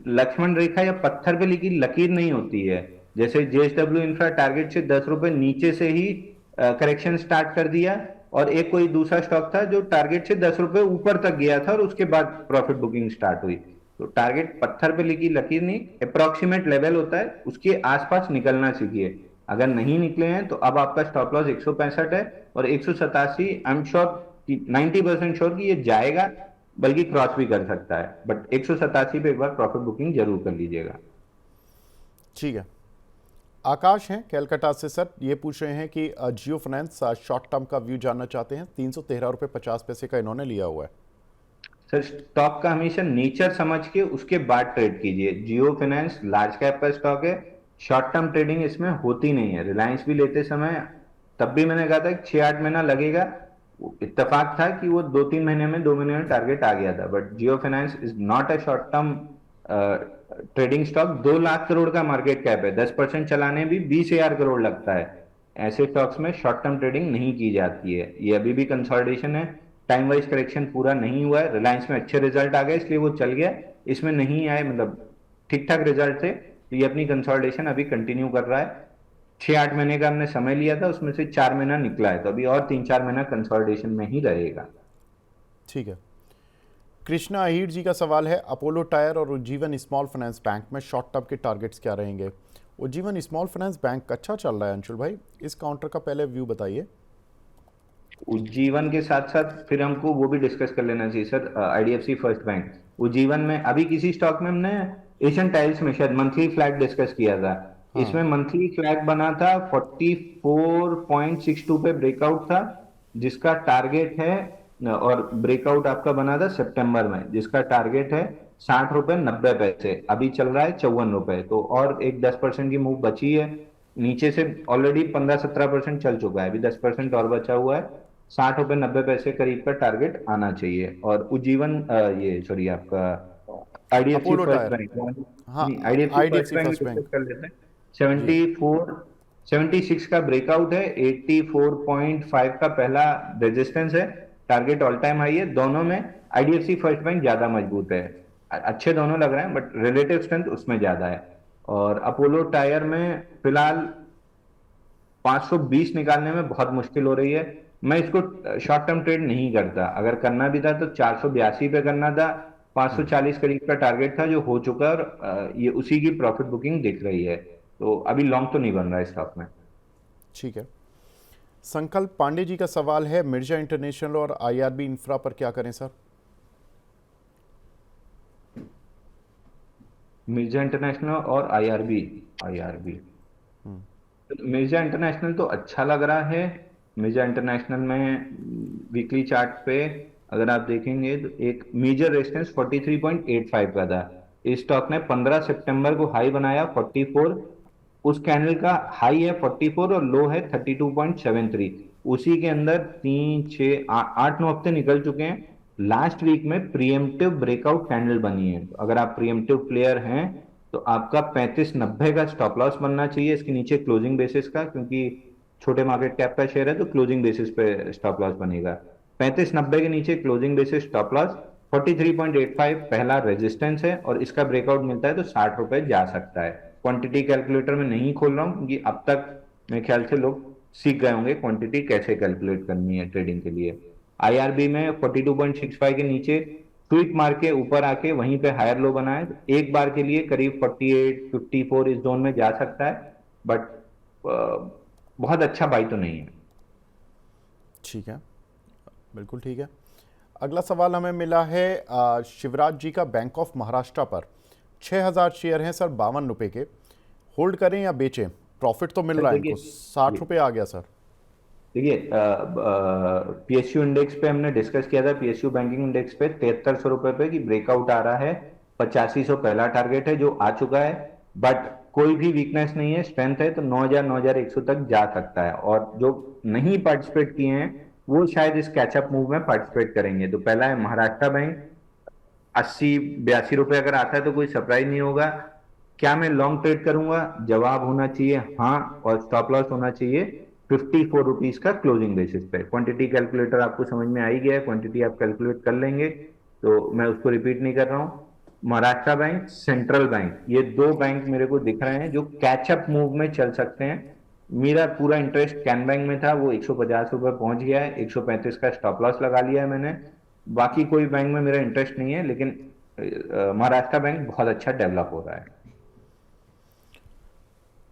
लक्ष्मण रेखा या पत्थर पे लिखी लकीर नहीं होती है। जैसे JSW इंफ्रा टारगेट से 10 रुपए नीचे से ही करेक्शन स्टार्ट कर दिया। और एक कोई दूसरा स्टॉक था जो टारगेट से 10 रुपए ऊपर तक गया था और उसके बाद प्रॉफिट बुकिंग स्टार्ट हुई। तो टारगेट पत्थर पे लिखी लकीर नहीं, अप्रोक्सीमेट लेवल होता है, उसके आसपास निकलना सीखिए। अगर नहीं निकले हैं तो अब आपका स्टॉप लॉस 165 है और 187 आई एम श्योर 90% श्योर कि ये जाएगा, बल्कि क्रॉस भी कर सकता है। बट 187 पे एक बार प्रॉफिट बुकिंग जरूर कर लीजिएगा। ठीक है। आकाश हैं कैलकाटा से सर, ये पूछ रहे हैं कि जियो फाइनेंस शॉर्ट टर्म का व्यू जानना चाहते हैं। 313 रुपये 50 पैसे का इन्होंने लिया हुआ है। सर स्टॉक का हमेशा नेचर समझ के उसके बाद ट्रेड कीजिए। जियो फाइनेंस लार्ज कैप का स्टॉक है, शॉर्ट टर्म ट्रेडिंग इसमें होती नहीं है। रिलायंस भी लेते समय तब भी मैंने कहा था 6-8 महीना लगेगा। इत्तेफाक था कि वो 2-3 महीने में 2 महीने में टारगेट आ गया था, but Jio finance is not a short term trading stock. 2 lakh crore का मार्केट कैप है, 10% चलाने भी 20,000 करोड़ लगता है। ऐसे स्टॉक्स में शॉर्ट टर्म ट्रेडिंग नहीं की जाती है। ये अभी भी कंसोलिडेशन है, टाइम वाइज करेक्शन पूरा नहीं हुआ है। रिलायंस में अच्छे रिजल्ट आ गए इसलिए वो चल गया, इसमें नहीं आए, मतलब ठीक ठाक रिजल्ट थे, तो ये अपनी कंसोलिडेशन अभी कंटिन्यू कर रहा है। 6-8 महीने का हमने समय लिया था, उसमें से 4 महीना निकला है, तो अभी और 3-4 महीना कंसोलिडेशन में ही रहेगा। ठीक है। कृष्णा अहीर जी का सवाल है, अपोलो टायर और उज्जीवन स्मॉल फाइनेंस बैंक में शॉर्ट टर्म के टारगेट्स क्या रहेंगे? उज्जीवन स्मॉल फाइनेंस बैंक अच्छा चल रहा है अंशुल भाई, इस काउंटर का पहले व्यू बताइए। उज्जीवन के साथ साथ फिर हमको वो भी डिस्कस कर लेना चाहिए sir, IDFC first bank. Ujjivan में अभी किसी स्टॉक में हमने एशियन टाइल्स में शायद मंथली फ्लैग डिस्कस किया था। हाँ। इसमें मंथली फ्लैग बना था 44.62 पे ब्रेकआउट था, जिसका टारगेट है, और ब्रेकआउट आपका बना था सितंबर में, जिसका टारगेट है 60 रुपए 90 पैसे। अभी चल रहा है 54 रुपए, तो और एक 10% की मूव बची है। नीचे से ऑलरेडी 15-17% चल चुका है, अभी 10% और बचा हुआ है। 60 रुपए 90 पैसे करीब का टारगेट आना चाहिए। और उज्जीवन ये सॉरी आपका IDFC Apollo first tier. Bank, हाँ। नहीं IDFC first IDFC bank first bank. Discuss कर लेते हैं। जी। 76 का ब्रेकआउट है, 84.5 का पहला रेजिस्टेंस है, टारगेट ऑल टाइम हाई है। दोनों में आईडीएफसी फर्स्ट बैंक ज्यादा मजबूत है, अच्छे दोनों लग रहे हैं, बट रिलेटिव स्ट्रेंथ उसमें ज्यादा है। और अपोलो टायर में फिलहाल 520 निकालने में बहुत मुश्किल हो रही है। मैं इसको शॉर्ट टर्म ट्रेड नहीं करता, अगर करना भी था तो 482 पे करना था। 540 करीब का टारगेट था जो हो चुका है, और ये उसी की प्रॉफिट बुकिंग दिख रही है, तो अभी लॉन्ग तो नहीं बन रहा है स्टॉक में। ठीक है। संकल्प पांडे जी का सवाल है, मिर्जा इंटरनेशनल और आईआरबी इंफ्रा पर क्या करें सर? मिर्जा इंटरनेशनल और आईआरबी, आईआरबी मिर्जा इंटरनेशनल तो अच्छा लग रहा है। मिर्जा इंटरनेशनल में वीकली चार्ट पे अगर आप देखेंगे तो एक मेजर रेजिस्टेंस 43.85 का था। इस स्टॉक ने 15 सितंबर को हाई बनाया 44, उस कैंडल का हाई है 44 और लो है 32.73। उसी के अंदर 3-6-8-9 हफ्ते निकल चुके हैं। लास्ट वीक में प्रीएम्प्टिव ब्रेकआउट कैंडल बनी है, तो अगर आप प्रीएम्प्टिव प्लेयर हैं तो आपका 35-90 का स्टॉप लॉस बनना चाहिए इसके नीचे क्लोजिंग बेसिस का, क्योंकि छोटे मार्केट कैप का शेयर है तो क्लोजिंग बेसिस पे स्टॉप लॉस बनेगा। 35-90 के नीचे क्लोजिंग बेसिस स्टॉप लॉस, 43.85 पहला रेजिस्टेंस है, और इसका ब्रेकआउट मिलता है तो 60 रुपए जा सकता है। क्वांटिटी कैलकुलेटर में नहीं खोल रहा हूँ क्योंकि अब तक मेरे ख्याल से लोग सीख गए होंगे क्वांटिटी कैसे कैलकुलेट करनी है ट्रेडिंग के लिए। आईआरबी में 42.65 के नीचे स्वीप मार के ऊपर आके वहीं पे हायर लो बना है, तो एक बार के लिए करीब 48-54 इस जोन में जा सकता है, बट बहुत अच्छा बाई तो नहीं है। ठीक है, बिल्कुल ठीक है। अगला सवाल हमें मिला है शिवराज जी का बैंक ऑफ महाराष्ट्र पर। 6000 शेयर हैं सर, 52 रुपये के। होल्ड करें या बेचें? प्रॉफिट तो मिल सर रहा है इनको, देखिए, 60 रुपये आ गया सर। देखिए पीएसयू इंडेक्स पे हमने डिस्कस किया था, पीएसयू बैंकिंग इंडेक्स पे 7300 रुपए पे की ब्रेकआउट आ रहा है। 8500 पहला टारगेट है जो आ चुका है, बट कोई भी वीकनेस नहीं है, स्ट्रेंथ है, तो 9000 9100 तक जा सकता है। और जो नहीं पार्टिसिपेट किए हैं वो शायद इस कैचअप मूव में पार्टिसिपेट करेंगे। तो पहला है महाराष्ट्र बैंक, 80-82 रुपए अगर आता है तो कोई सरप्राइज नहीं होगा। क्या मैं लॉन्ग ट्रेड करूंगा? जवाब होना चाहिए हाँ, और स्टॉप लॉस होना चाहिए 54 रुपीज का क्लोजिंग बेसिस पे। क्वांटिटी कैलकुलेटर आपको समझ में आ ही गया है, क्वांटिटी आप कैलकुलेट कर लेंगे, तो मैं उसको रिपीट नहीं कर रहा हूँ। महाराष्ट्र बैंक, सेंट्रल बैंक, ये दो बैंक मेरे को दिख रहे हैं जो कैचअप मूव में चल सकते हैं। मेरा पूरा इंटरेस्ट कैन बैंक में था, वो 150 रुपए पहुंच गया है, 135 का स्टॉप लॉस लगा लिया है मैंने। बाकी कोई बैंक में मेरा इंटरेस्ट नहीं है, लेकिन महाराष्ट्र बैंक बहुत अच्छा डेवलप हो रहा है।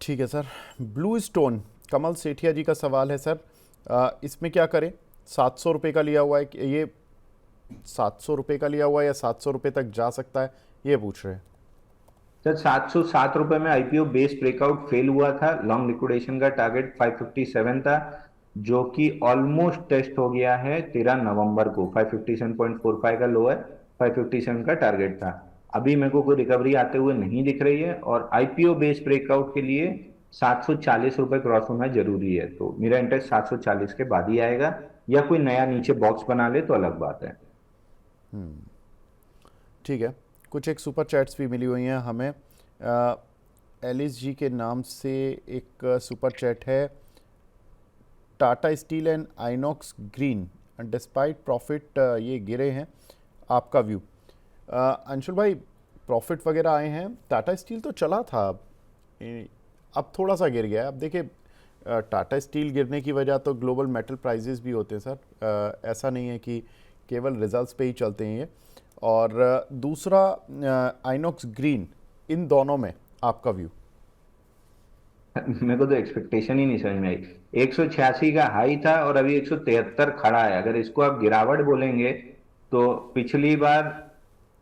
ठीक है सर। ब्लू स्टोन, कमल सेठिया जी का सवाल है सर, इसमें क्या करें? 700 रुपये का लिया हुआ है कि ये 700 रुपये का लिया हुआ है या 700 रुपये तक जा सकता है, ये पूछ रहे हैं। सर 707 रुपए में आईपीओ बेस ब्रेकआउट फेल हुआ था, लॉन्ग लिक्विडेशन का टारगेट 557 था, जो कि ऑलमोस्ट टेस्ट हो गया है 13 नवंबर को। 557.45 का लो है, 557 का टारगेट था। अभी मेरे को कोई रिकवरी आते हुए नहीं दिख रही है, और आईपीओ बेस ब्रेकआउट के लिए 740 रुपए क्रॉस होना जरूरी है, तो मेरा इंटरेस्ट 740 के बाद ही आएगा। या कोई नया नीचे बॉक्स बना ले तो अलग बात है। ठीक है, कुछ एक सुपर चैट्स भी मिली हुई हैं हमें। एलिस जी के नाम से एक सुपर चैट है। Tata steel and INOX green despite profit ये गिरे हैं, आपका व्यू। अंशुल भाई, प्रॉफिट वगैरह आए हैं, टाटा स्टील तो चला था, अब थोड़ा सा गिर गया है। अब देखिए, टाटा स्टील गिरने की वजह तो ग्लोबल मेटल प्राइजेस भी होते हैं सर, ऐसा नहीं है कि केवल रिजल्ट्स पे ही चलते हैं ये। और दूसरा आइनॉक्स ग्रीन, इन दोनों में आपका व्यू। मेरे को तो एक्सपेक्टेशन ही नहीं समझ में आई। 186 का हाई था और अभी 173 खड़ा है। अगर इसको आप गिरावट बोलेंगे तो पिछली बार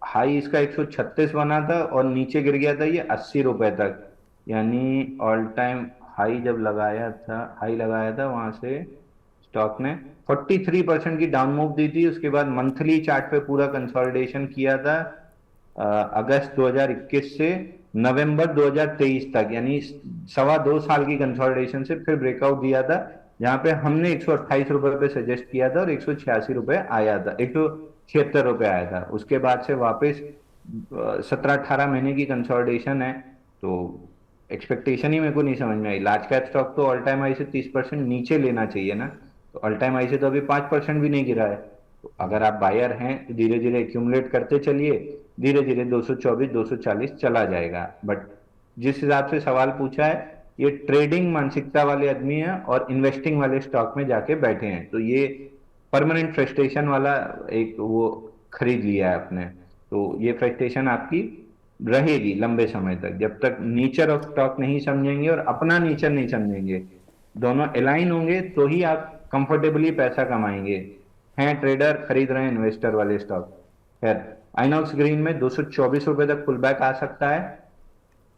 हाई इसका 136 बना था और नीचे गिर गया था ये 80 रुपए तक। यानी ऑल टाइम हाई लगाया था वहां से स्टॉक ने 43% की डाउन मूव दी थी। उसके बाद मंथली चार्ट पे पूरा कंसोलिडेशन किया था अगस्त 2021 से नवंबर 2023 तक, यानी 2.25 साल की कंसोलिडेशन से फिर ब्रेकआउट दिया था, जहां पे हमने 128 रुपए पे सजेस्ट किया था और 186 रुपए आया था, 176 रुपए आया था। उसके बाद से वापस 17-18 महीने की कंसोलिडेशन है। तो एक्सपेक्टेशन ही मेरे को नहीं समझ में आई। लार्ज कैप स्टॉक तो ऑल टाइम हाई से 30% नीचे लेना चाहिए ना, तो ऑल टाइम हाई से तो अभी 5% भी नहीं गिरा है। तो अगर आप बायर हैं तो धीरे धीरे एक्यूमुलेट करते चलिए, धीरे धीरे 224 240 चला जाएगा। बट जिस हिसाब से सवाल पूछा है, ये ट्रेडिंग मानसिकता वाले आदमी हैं और इन्वेस्टिंग वाले स्टॉक में जाके बैठे हैं, तो ये परमानेंट फ्रस्ट्रेशन वाला एक वो खरीद लिया है आपने। तो ये फ्रस्ट्रेशन आपकी रहेगी लंबे समय तक, जब तक नेचर ऑफ स्टॉक नहीं समझेंगे और अपना नेचर नहीं समझेंगे, दोनों अलाइन होंगे तो ही आप कंफर्टेबली पैसा कमाएंगे। हैं ट्रेडर, खरीद रहे हैं इन्वेस्टर वाले स्टॉक। खैर, आइनॉक्स ग्रीन में 224 रुपए तक पुल बैक आ सकता है।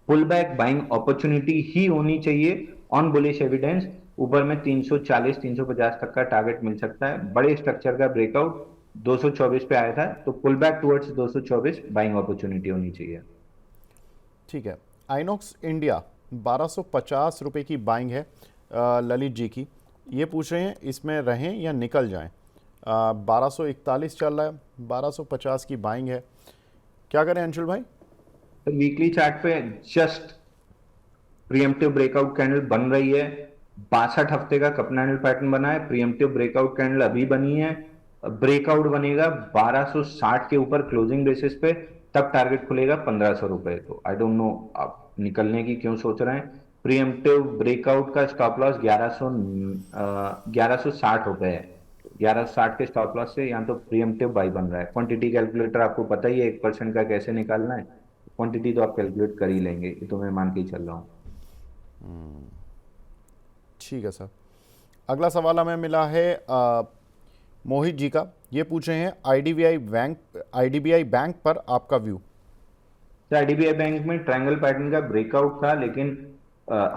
पुल बैक बाइंग अपॉर्चुनिटी ही होनी चाहिए ऑन बुलिश एविडेंस। ऊपर में 340 350 तक का टारगेट मिल सकता है। बड़े स्ट्रक्चर का ब्रेकआउट 224 पे आया था, तो pull back towards 224 buying opportunity होनी चाहिए। ठीक है, आइनॉक्स इंडिया 1250 रुपये की बाइंग है, ललित जी की। ये पूछ रहे हैं इसमें रहें या निकल जाएं। 1241 चल रहा है, 1250 की बाइंग है, क्या करें अंशुल भाई? तो वीकली चार्ट पे जस्ट प्रीएम्प्टिव ब्रेकआउट कैंडल बन रही है। 62 हफ्ते का कपनैंडल पैटर्न बना है। प्रीएम्प्टिव ब्रेकआउट कैंडल अभी बनी है। ब्रेकआउट बनेगा 1260 के ऊपर क्लोजिंग बेसिस पे, तब टारगेट खुलेगा 1500 रुपए। तो आई डोंट नो आप निकलने की क्यों सोच रहे हैं। प्रीएम्प्टिव ब्रेकआउट का स्टॉप लॉस 1160 रुपए है। 1160 के स्टॉप लॉस से यहाँ तो प्रीएम्प्टिव बाई बन रहा है। क्वांटिटी कैलकुलेटर आपको पता ही है 1% का कैसे निकालना है। क्वांटिटी तो आप कैलकुलेट कर ही लेंगे, ये तो मैं मान के ही चल रहा हूँ। ठीक है सर। अगला सवाल हमें मिला है मोहित जी का। ये पूछ रहे हैं आईडीबीआई बैंक पर आपका व्यू। आईडीबीआई बैंक में ट्रायंगल पैटर्न का ब्रेकआउट था, लेकिन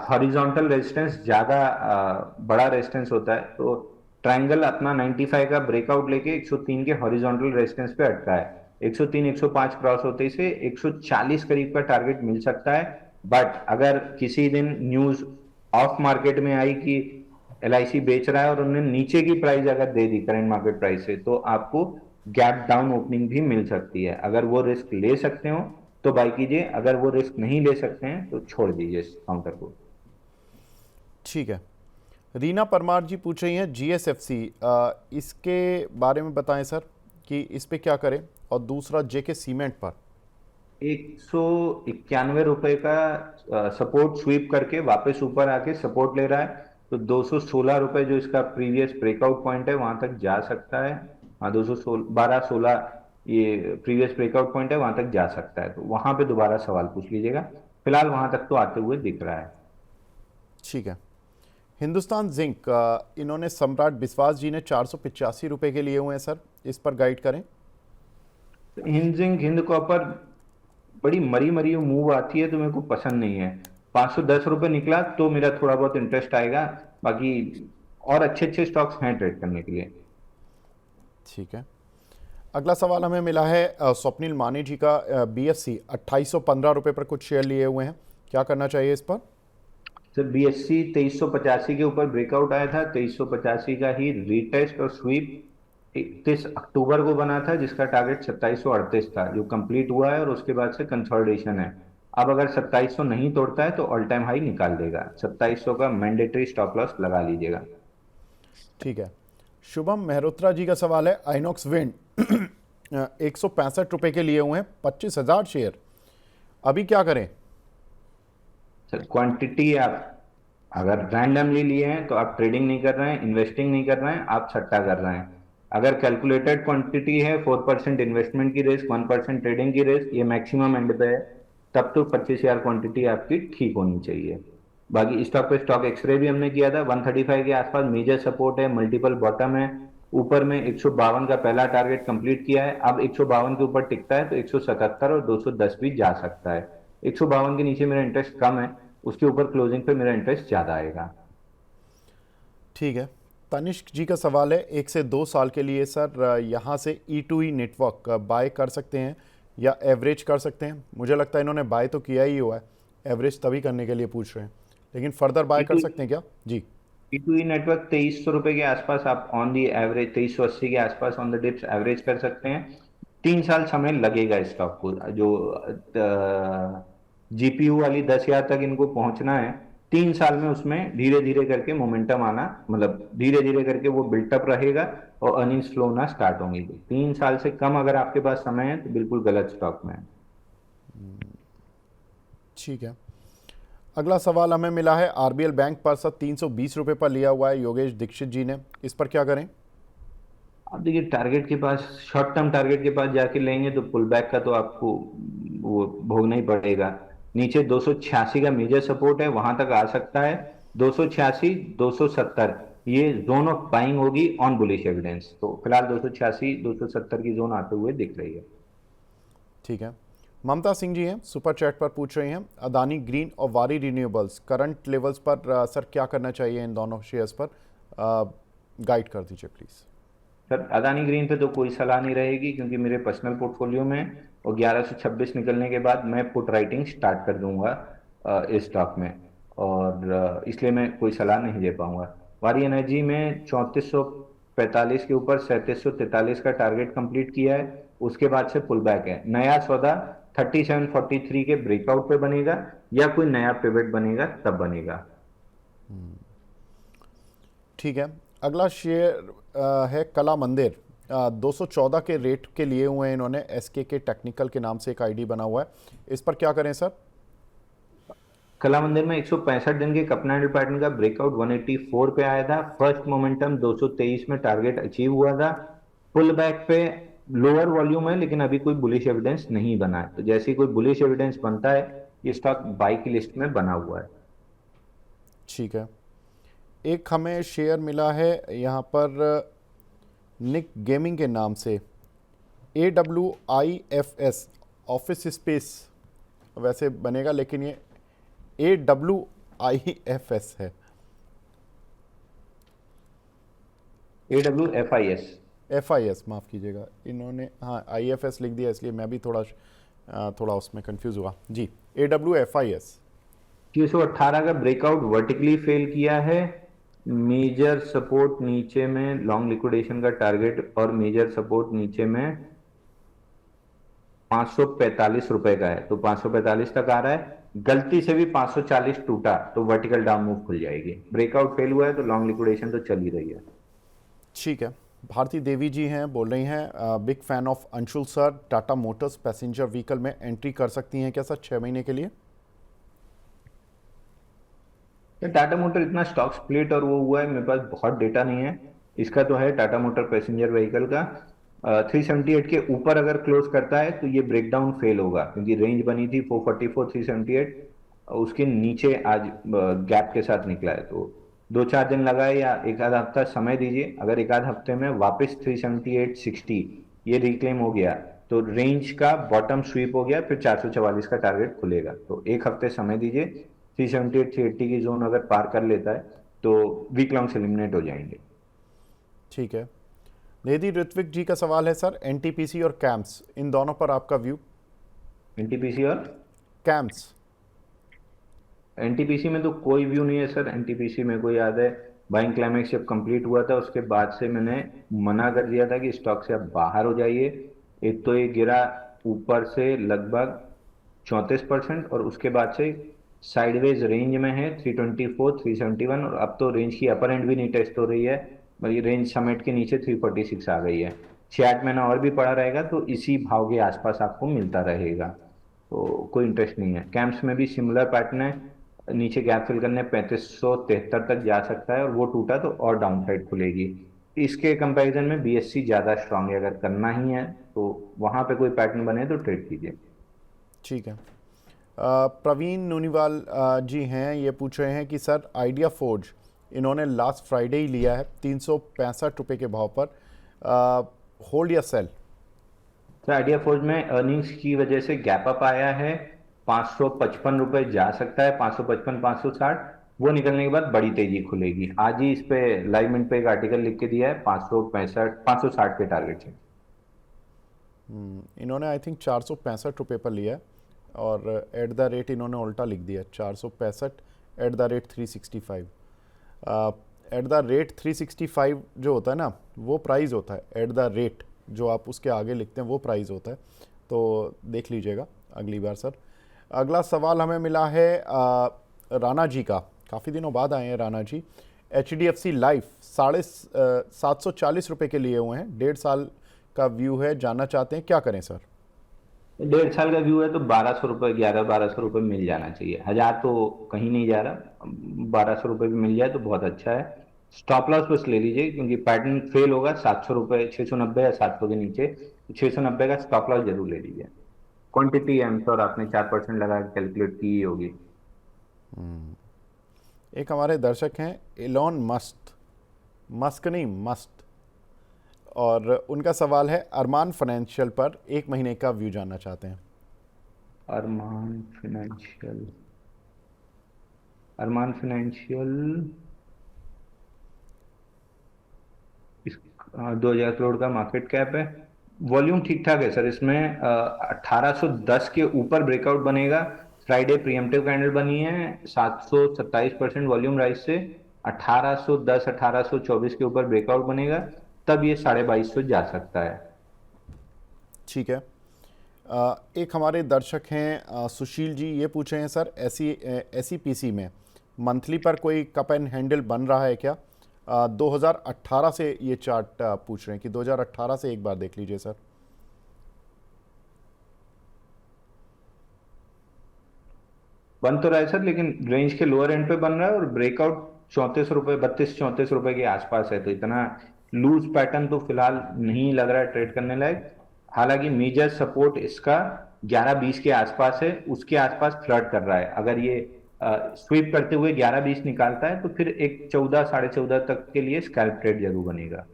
हॉरिजॉन्टल रेजिस्टेंस ज्यादा बड़ा रेजिस्टेंस होता है। तो ट्रायंगल अपना 95 का ब्रेकआउट लेके 103 के हॉरिजॉन्टल रेजिस्टेंस पे अटका है। 103 105 क्रॉस होते से 140 करीब का टारगेट मिल सकता है। बट अगर किसी दिन न्यूज ऑफ मार्केट में आई कि एलआईसी बेच रहा है और उन्होंने नीचे की प्राइस अगर दे दी करंट मार्केट प्राइस से, तो आपको गैप डाउन ओपनिंग भी मिल सकती है। अगर वो रिस्क ले सकते हो तो बाय कीजिए, अगर वो रिस्क नहीं ले सकते हैं तो छोड़ दीजिए इस काउंटर को। ठीक है, रीना परमार जी पूछ रही हैं जीएसएफसी, इसके बारे में बताएं सर कि इस पे क्या करें। और दूसरा जेके सीमेंट पर 191 रुपए का सपोर्ट स्वीप करके वापस ऊपर आके सपोर्ट ले रहा है। तो 216 रुपए जो इसका प्रीवियस ब्रेकआउट पॉइंट है वहां तक जा सकता है। हाँ, 212-16 ये प्रीवियस ब्रेकआउट पॉइंट है, वहां तक जा सकता है। तो वहां पे दोबारा सवाल पूछ लीजिएगा। फिलहाल वहां तक तो आते हुए दिख रहा है। ठीक है, हिंदुस्तान जिंक, इन्होंने सम्राट बिस्वास जी ने 485 रुपये के लिए हुए हैं सर, इस पर गाइड करें। हिंद जिंक, हिंद कॉपर बड़ी मरी मरी मूव आती है तो मेरे को पसंद नहीं है। 510 रुपए निकला तो मेरा थोड़ा बहुत इंटरेस्ट आएगा, बाकी और अच्छे अच्छे स्टॉक्स हैं ट्रेड करने के लिए। ठीक है, अगला सवाल हमें मिला है स्वप्निल मानी जी का, बीएससी 2815 रुपये पर कुछ शेयर लिए हुए हैं, क्या करना चाहिए इस पर? सर बीएससी 2385 के ऊपर ब्रेकआउट आया था, 2385 का ही रीटेस्ट और स्वीप 31 अक्टूबर को बना था, जिसका टारगेट 2738 था, जो कंप्लीट हुआ है और उसके बाद से कंसोलिडेशन है। अब अगर 2700 नहीं तोड़ता है तो ऑल टाइम हाई निकाल देगा। 2700 का मैंडेटरी स्टॉप लॉस लगा लीजिएगा। ठीक है। शुभम मेहरोत्रा जी का सवाल है, आइनॉक्स विंड 165 रुपए के लिए हुए हैं, 25,000 शेयर, अभी क्या करें? सर क्वांटिटी आप अगर रैंडमली लिए हैं तो आप ट्रेडिंग नहीं कर रहे हैं, इन्वेस्टिंग नहीं कर रहे हैं, आप सट्टा कर रहे हैं। अगर कैलकुलेटेड क्वांटिटी है, 4% इन्वेस्टमेंट की रिस्क, 1% ट्रेडिंग की रिस्क, ये मैक्सिमम एंड पे है, तब तो 25,000 क्वांटिटी आपकी ठीक होनी चाहिए। बाकी स्टॉक पे स्टॉक एक्सरे भी हमने किया था, 135 के आसपास मेजर सपोर्ट है, मल्टीपल बॉटम है, ऊपर में 152 का पहला टारगेट कंप्लीट किया है। अब 152 के ऊपर टिकता है तो 177 और 210 भी जा सकता है। 152 के नीचे मेरा इंटरेस्ट कम है, उसके ऊपर क्लोजिंग पे मेरा इंटरेस्ट ज्यादा आएगा। ठीक है। तनिष्क जी का सवाल है, 1 से 2 साल के लिए सर यहाँ से E2E नेटवर्क बाय कर सकते हैं या एवरेज कर सकते हैं? मुझे लगता है इन्होंने बाय तो किया ही हुआ है, एवरेज तभी करने के लिए पूछ रहे हैं, लेकिन फर्दर बाय कर सकते हैं क्या जी? E2E नेटवर्क 2300 रुपए के आसपास आप ऑन दी एवरेज, 2380 के आसपास ऑन द डिप्स एवरेज कर सकते हैं। 3 साल समय लगेगा स्टॉक को, जो जीपीयू वाली 10,000 तक इनको पहुंचना है। 3 साल में उसमें धीरे धीरे करके मोमेंटम आना, मतलब धीरे धीरे करके वो बिल्टअप रहेगा और अर्निंग्स फ्लो होना स्टार्ट होंगी। 3 साल से कम अगर आपके पास समय है तो बिल्कुल गलत स्टॉक में है। ठीक है। अगला सवाल हमें मिला है, आरबीएल बैंक पर सर 320 रुपये पर लिया हुआ है योगेश दीक्षित जी ने, इस पर क्या करें? अब देखिए टारगेट के पास, शॉर्ट टर्म टारगेट के पास जाके लेंगे तो पुल बैक का तो आपको वो भोगना ही पड़ेगा। नीचे 286 का मेजर सपोर्ट है, वहां तक आ सकता है। 286 270 ये जोन ऑफ बाइंग होगी ऑन बुलिश एविडेंस। तो फिलहाल 286 270 की जोन आते हुए दिख रही है। ठीक है। ममता सिंह जी हैं, सुपर चैट पर पूछ रही हैं, अदानी ग्रीन और वारी रिन्यूएबल्स करंट लेवल्स पर सर क्या करना चाहिए इन दोनों शेयर्स पर? गाइड कर दीजिए प्लीज़। सर अदानी ग्रीन पे तो कोई सलाह नहीं रहेगी, क्योंकि मेरे पर्सनल पोर्टफोलियो में और 1126 निकलने के बाद मैं पुट राइटिंग स्टार्ट कर दूंगा इस स्टॉक में, और इसलिए मैं कोई सलाह नहीं दे पाऊंगा। वारी एनर्जी में 3445 के ऊपर 3743 का टारगेट कंप्लीट किया है, उसके बाद से पुल बैक है। नया सौदा 3743 के ब्रेकआउट पे बनेगा या कोई नया पिवट बनेगा तब बनेगा। ठीक है। अगला शेयर है कला मंदिर, 214 के रेट के लिए हुए हैं इन्होंने, एसके टेक्निकल के नाम से एक आईडी बना हुआ है, इस पर क्या करें सर? कला मंदिर में 165 दिन के कपना हैंडल पैटर्न का ब्रेकआउट 184 पे आया था। फर्स्ट मोमेंटम 223 में टारगेट अचीव हुआ था। पुल बैक पे लोअर वॉल्यूम है, लेकिन अभी कोई बुलिश एविडेंस नहीं बना है, तो जैसे ही कोई बुलिश एविडेंस बनता है ये स्टॉक बाई की लिस्ट में बना हुआ है। ठीक है। एक हमें शेयर मिला है यहाँ पर निक गेमिंग के नाम से, AWIFS ऑफिस स्पेस वैसे बनेगा, लेकिन ये AWIFS है। FIS माफ़ कीजिएगा, इन्होंने हाँ IFS लिख दिया, इसलिए मैं भी थोड़ा उसमें कंफ्यूज हुआ जी। AWFIS 318 का ब्रेकआउट वर्टिकली फेल किया है। मेजर सपोर्ट नीचे में लॉन्ग लिक्विडेशन का टारगेट और मेजर सपोर्ट नीचे में 545 रुपए का है, तो 545 तक आ रहा है। गलती से भी 540 टूटा तो वर्टिकल डाउन मूव खुल जाएगी। ब्रेकआउट फेल हुआ है तो लॉन्ग लिक्विडेशन तो चल ही रही है। ठीक है। भारती देवी जी हैं, बोल रही हैं, big fan of Anshul sir, Tata Motors passenger vehicle में एंट्री कर सकती हैं क्या सर 6 महीने के लिए? टाटा मोटर इतना स्टॉक स्प्लिट और वो हुआ है, मेरे पास बहुत डेटा नहीं है। इसका तो है टाटा मोटर पैसेंजर व्हीकल का 378 के ऊपर अगर क्लोज करता है तो ये ब्रेकडाउन फेल होगा, क्योंकि रेंज बनी थी 444 378, उसके नीचे आज गैप के साथ निकला है। तो 2-4 दिन लगाए या एक आधा हफ्ता समय दीजिए। अगर एक आध हफ्ते में वापस 378.60 ये रिक्लेम हो गया तो रेंज का बॉटम स्वीप हो गया, फिर 444 का टारगेट खुलेगा। तो एक हफ्ते समय दीजिए। 378 380 की जोन अगर पार कर लेता है तो वीक लॉन्ग से एलिमिनेट हो जाएंगे। ठीक है। निधि ऋत्विक जी का सवाल है सर, एनटीपीसी और कैम्प्स, इन दोनों पर आपका व्यू? एनटीपीसी और कैम्प्स एनटीपीसी में तो कोई व्यू नहीं है सर। एनटीपीसी मेरे को याद है बाइंग क्लाइमेक्स जब कंप्लीट हुआ था उसके बाद से मैंने मना कर दिया था कि स्टॉक से आप बाहर हो जाइए। एक तो ये गिरा ऊपर से लगभग 34%, और उसके बाद से साइडवेज रेंज में है 324 371, और अब तो रेंज की अपर एंड भी नहीं टेस्ट हो रही है, बल्कि रेंज समेट के नीचे 346 आ गई है। 6-8 महीना और भी पड़ा रहेगा तो इसी भाव के आसपास आपको मिलता रहेगा, तो कोई इंटरेस्ट नहीं है। कैंप्स में भी सिमिलर पैटर्न है, नीचे गैप फिल करने 3573 तक जा सकता है, और वो टूटा तो और डाउन साइड खुलेगी। इसके कंपैरिजन में बीएससी ज्यादा स्ट्रांग है, अगर करना ही है तो वहां पे कोई पैटर्न बने तो ट्रेड कीजिए। ठीक है। प्रवीण नूनीवाल जी हैं, ये पूछ रहे हैं कि सर आइडिया फोर्ज इन्होंने लास्ट फ्राइडे ही लिया है 365 रुपये के भाव पर, होल्ड या सेल? तो आइडिया फोर्ज में अर्निंग्स की वजह से गैप अप आया है, 555 रुपए जा सकता है, 555 560, वो निकलने के बाद बड़ी तेजी खुलेगी। आज ही इस पे लाइव मिनट पे एक आर्टिकल लिख के दिया है, 565 560 के टारगेट से। इन्होंने आई थिंक 465 रुपये पर लिया है, और एट द रेट इन्होंने उल्टा लिख दिया 465 at the rate 365। At the rate 365 जो होता है ना, वो प्राइस होता है। एट द रेट जो आप उसके आगे लिखते हैं वो प्राइस होता है, तो देख लीजिएगा अगली बार सर। अगला सवाल हमें मिला है राणा जी का, काफ़ी दिनों बाद आए हैं राणा जी। HDFC लाइफ 740 रुपये के लिए हुए हैं, 1.5 साल का व्यू है, जानना चाहते हैं क्या करें सर? 1.5 साल का व्यू है तो 1200 रुपये, 1100-1200 रुपये मिल जाना चाहिए। 1000 तो कहीं नहीं जा रहा, 1200 रुपये भी मिल जाए तो बहुत अच्छा है। स्टॉप लॉस बस ले लीजिए, क्योंकि पैटर्न फेल होगा 700 रुपये, 690 या 700 के नीचे, तो 690 का स्टॉप लॉस जरूर ले लीजिए। क्वांटिटी एम और आपने 4% लगा के कैलकुलेट की ही होगी। एक हमारे दर्शक हैं एलॉन मस्क, मस्क नहीं मस्त, और उनका सवाल है अरमान फाइनेंशियल पर 1 महीने का व्यू जानना चाहते हैं। अरमान फाइनेंशियल, अरमान फाइनेंशियल इस 2000 करोड़ का मार्केट कैप है। वॉल्यूम ठीक ठाक है सर इसमें, 1810 के ऊपर ब्रेकआउट बनेगा। फ्राइडे प्रीएम्प्टिव कैंडल बनी है, 727% वॉल्यूम राइज से 1810 1824 के ऊपर ब्रेकआउट बनेगा, तब ये 2250 जा सकता है। ठीक है। एक हमारे दर्शक हैं सुशील जी, ये पूछ रहे हैं सर SEPC में मंथली पर कोई कप एंड हैंडल बन रहा है क्या? 2018 से ये चार्ट पूछ रहे हैं कि 2018 से एक बार देख लीजिए सर। बन तो रहा है सर, लेकिन रेंज के लोअर एंड पे बन रहा है, और ब्रेकआउट 34 रुपए, 32-34 रुपए के आसपास है, तो इतना लूज पैटर्न तो फिलहाल नहीं लग रहा है ट्रेड करने लायक। हालांकि मेजर सपोर्ट इसका 11-20 के आसपास है, उसके आसपास फ्लर्ट कर रहा है। अगर ये स्वीप करते हुए 11-20 निकालता है तो फिर एक 14 14.5 तक के लिए स्कैल्प ट्रेड जरूर बनेगा।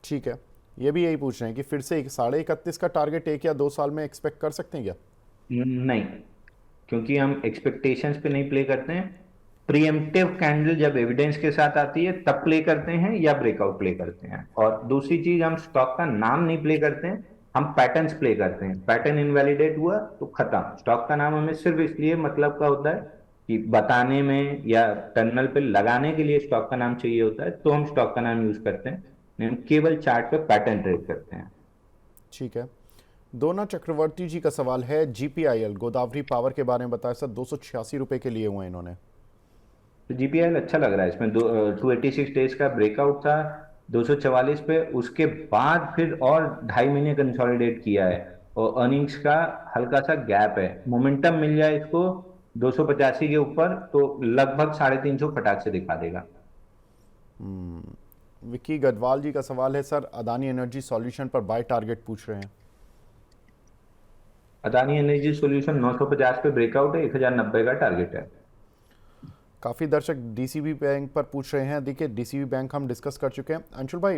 ठीक है, ये भी यही पूछ रहे हैं कि फिर से 31.5 का टारगेट 1 या 2 साल में एक्सपेक्ट कर सकते हैं क्या? नहीं, क्योंकि हम एक्सपेक्टेशंस पे नहीं प्ले करते हैं। प्रीएम्प्टिव कैंडल जब एविडेंस के साथ आती है तब प्ले करते हैं, या ब्रेकआउट प्ले करते हैं। और दूसरी चीज, हम स्टॉक का नाम नहीं प्ले करते हैं, हम पैटर्न्स प्ले करते हैं। पैटर्न इनवैलिडेट हुआ तो खत्म। स्टॉक का नाम हमें सिर्फ इसलिए मतलब का होता है कि बताने में या टर्मिनल पे लगाने के लिए स्टॉक का नाम चाहिए होता है, तो हम स्टॉक का नाम यूज करते हैं, नहीं हम केवल चार्ट पे पैटर्न ट्रेड करते हैं। ठीक है। दोना चक्रवर्ती जी का सवाल है GPIL गोदावरी पावर के बारे में बताया सर, 286 रुपये के लिए हुए हैं इन्होंने। तो जीपीएल अच्छा लग रहा है, इसमें 286 डेज का ब्रेकआउट था 244 पे, उसके बाद फिर और 2.5 महीने कंसोलिडेट किया है, और अर्निंग्स का हल्का सा गैप है। मोमेंटम मिल जाए इसको 285 के ऊपर तो लगभग 350 फटाक से दिखा देगा। विक्की गढ़वाल जी का सवाल है सर, अदानी एनर्जी सॉल्यूशन पर बाय टारगेट पूछ रहे हैं। अदानी एनर्जी सॉल्यूशन 950 पे ब्रेकआउट है, 1090 का टारगेट है। काफ़ी दर्शक DCB बैंक पर पूछ रहे हैं। देखिए DCB बैंक हम डिस्कस कर चुके हैं। अंशुल भाई,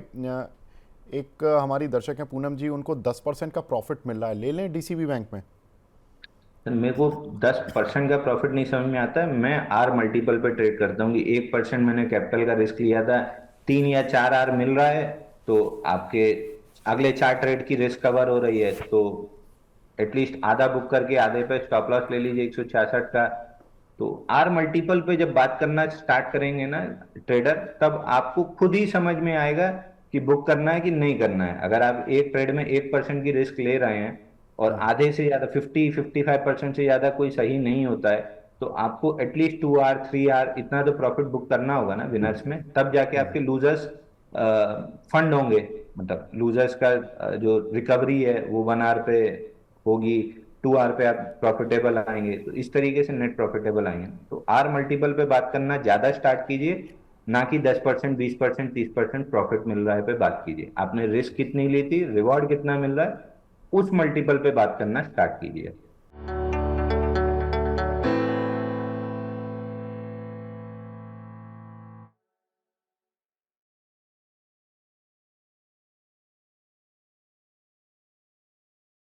एक हमारी दर्शक हैं पूनम जी, उनको 10% का प्रॉफिट मिल रहा है, ले लें DCB बैंक में? मेरे को 10% का प्रॉफिट नहीं समझ में आता है। मैं आर मल्टीपल पे ट्रेड करता हूँ कि 1% मैंने कैपिटल का रिस्क लिया था, 3 या 4 आर मिल रहा है, तो आपके अगले 4 ट्रेड की रिस्क कवर हो रही है, तो एटलीस्ट आधा बुक करके आधे पे स्टॉप लॉस ले लीजिए 166 का। तो आर मल्टीपल पे जब बात करना स्टार्ट करेंगे ना ट्रेडर, तब आपको खुद ही समझ में आएगा कि बुक करना है कि नहीं करना है। अगर आप एक ट्रेड में 1% की रिस्क ले रहे हैं और हाँ आधे से ज्यादा 50-55% से ज्यादा कोई सही नहीं होता है, तो आपको एटलीस्ट 2 आर 3 आर इतना तो प्रॉफिट बुक करना होगा ना विनर्स में, तब जाके आपके लूजर्स फंड होंगे। मतलब लूजर्स का जो रिकवरी है वो 1 आर पे होगी, 2 आर पे आप प्रॉफिटेबल आएंगे, तो इस तरीके से नेट प्रॉफिटेबल आएंगे। तो आर मल्टीपल पे बात करना ज्यादा स्टार्ट कीजिए, ना कि 10%, 20%, 30% प्रॉफिट मिल रहा है पे बात कीजिए। आपने रिस्क कितनी ली थी, रिवॉर्ड कितना मिल रहा है, उस मल्टीपल पे बात करना स्टार्ट कीजिए।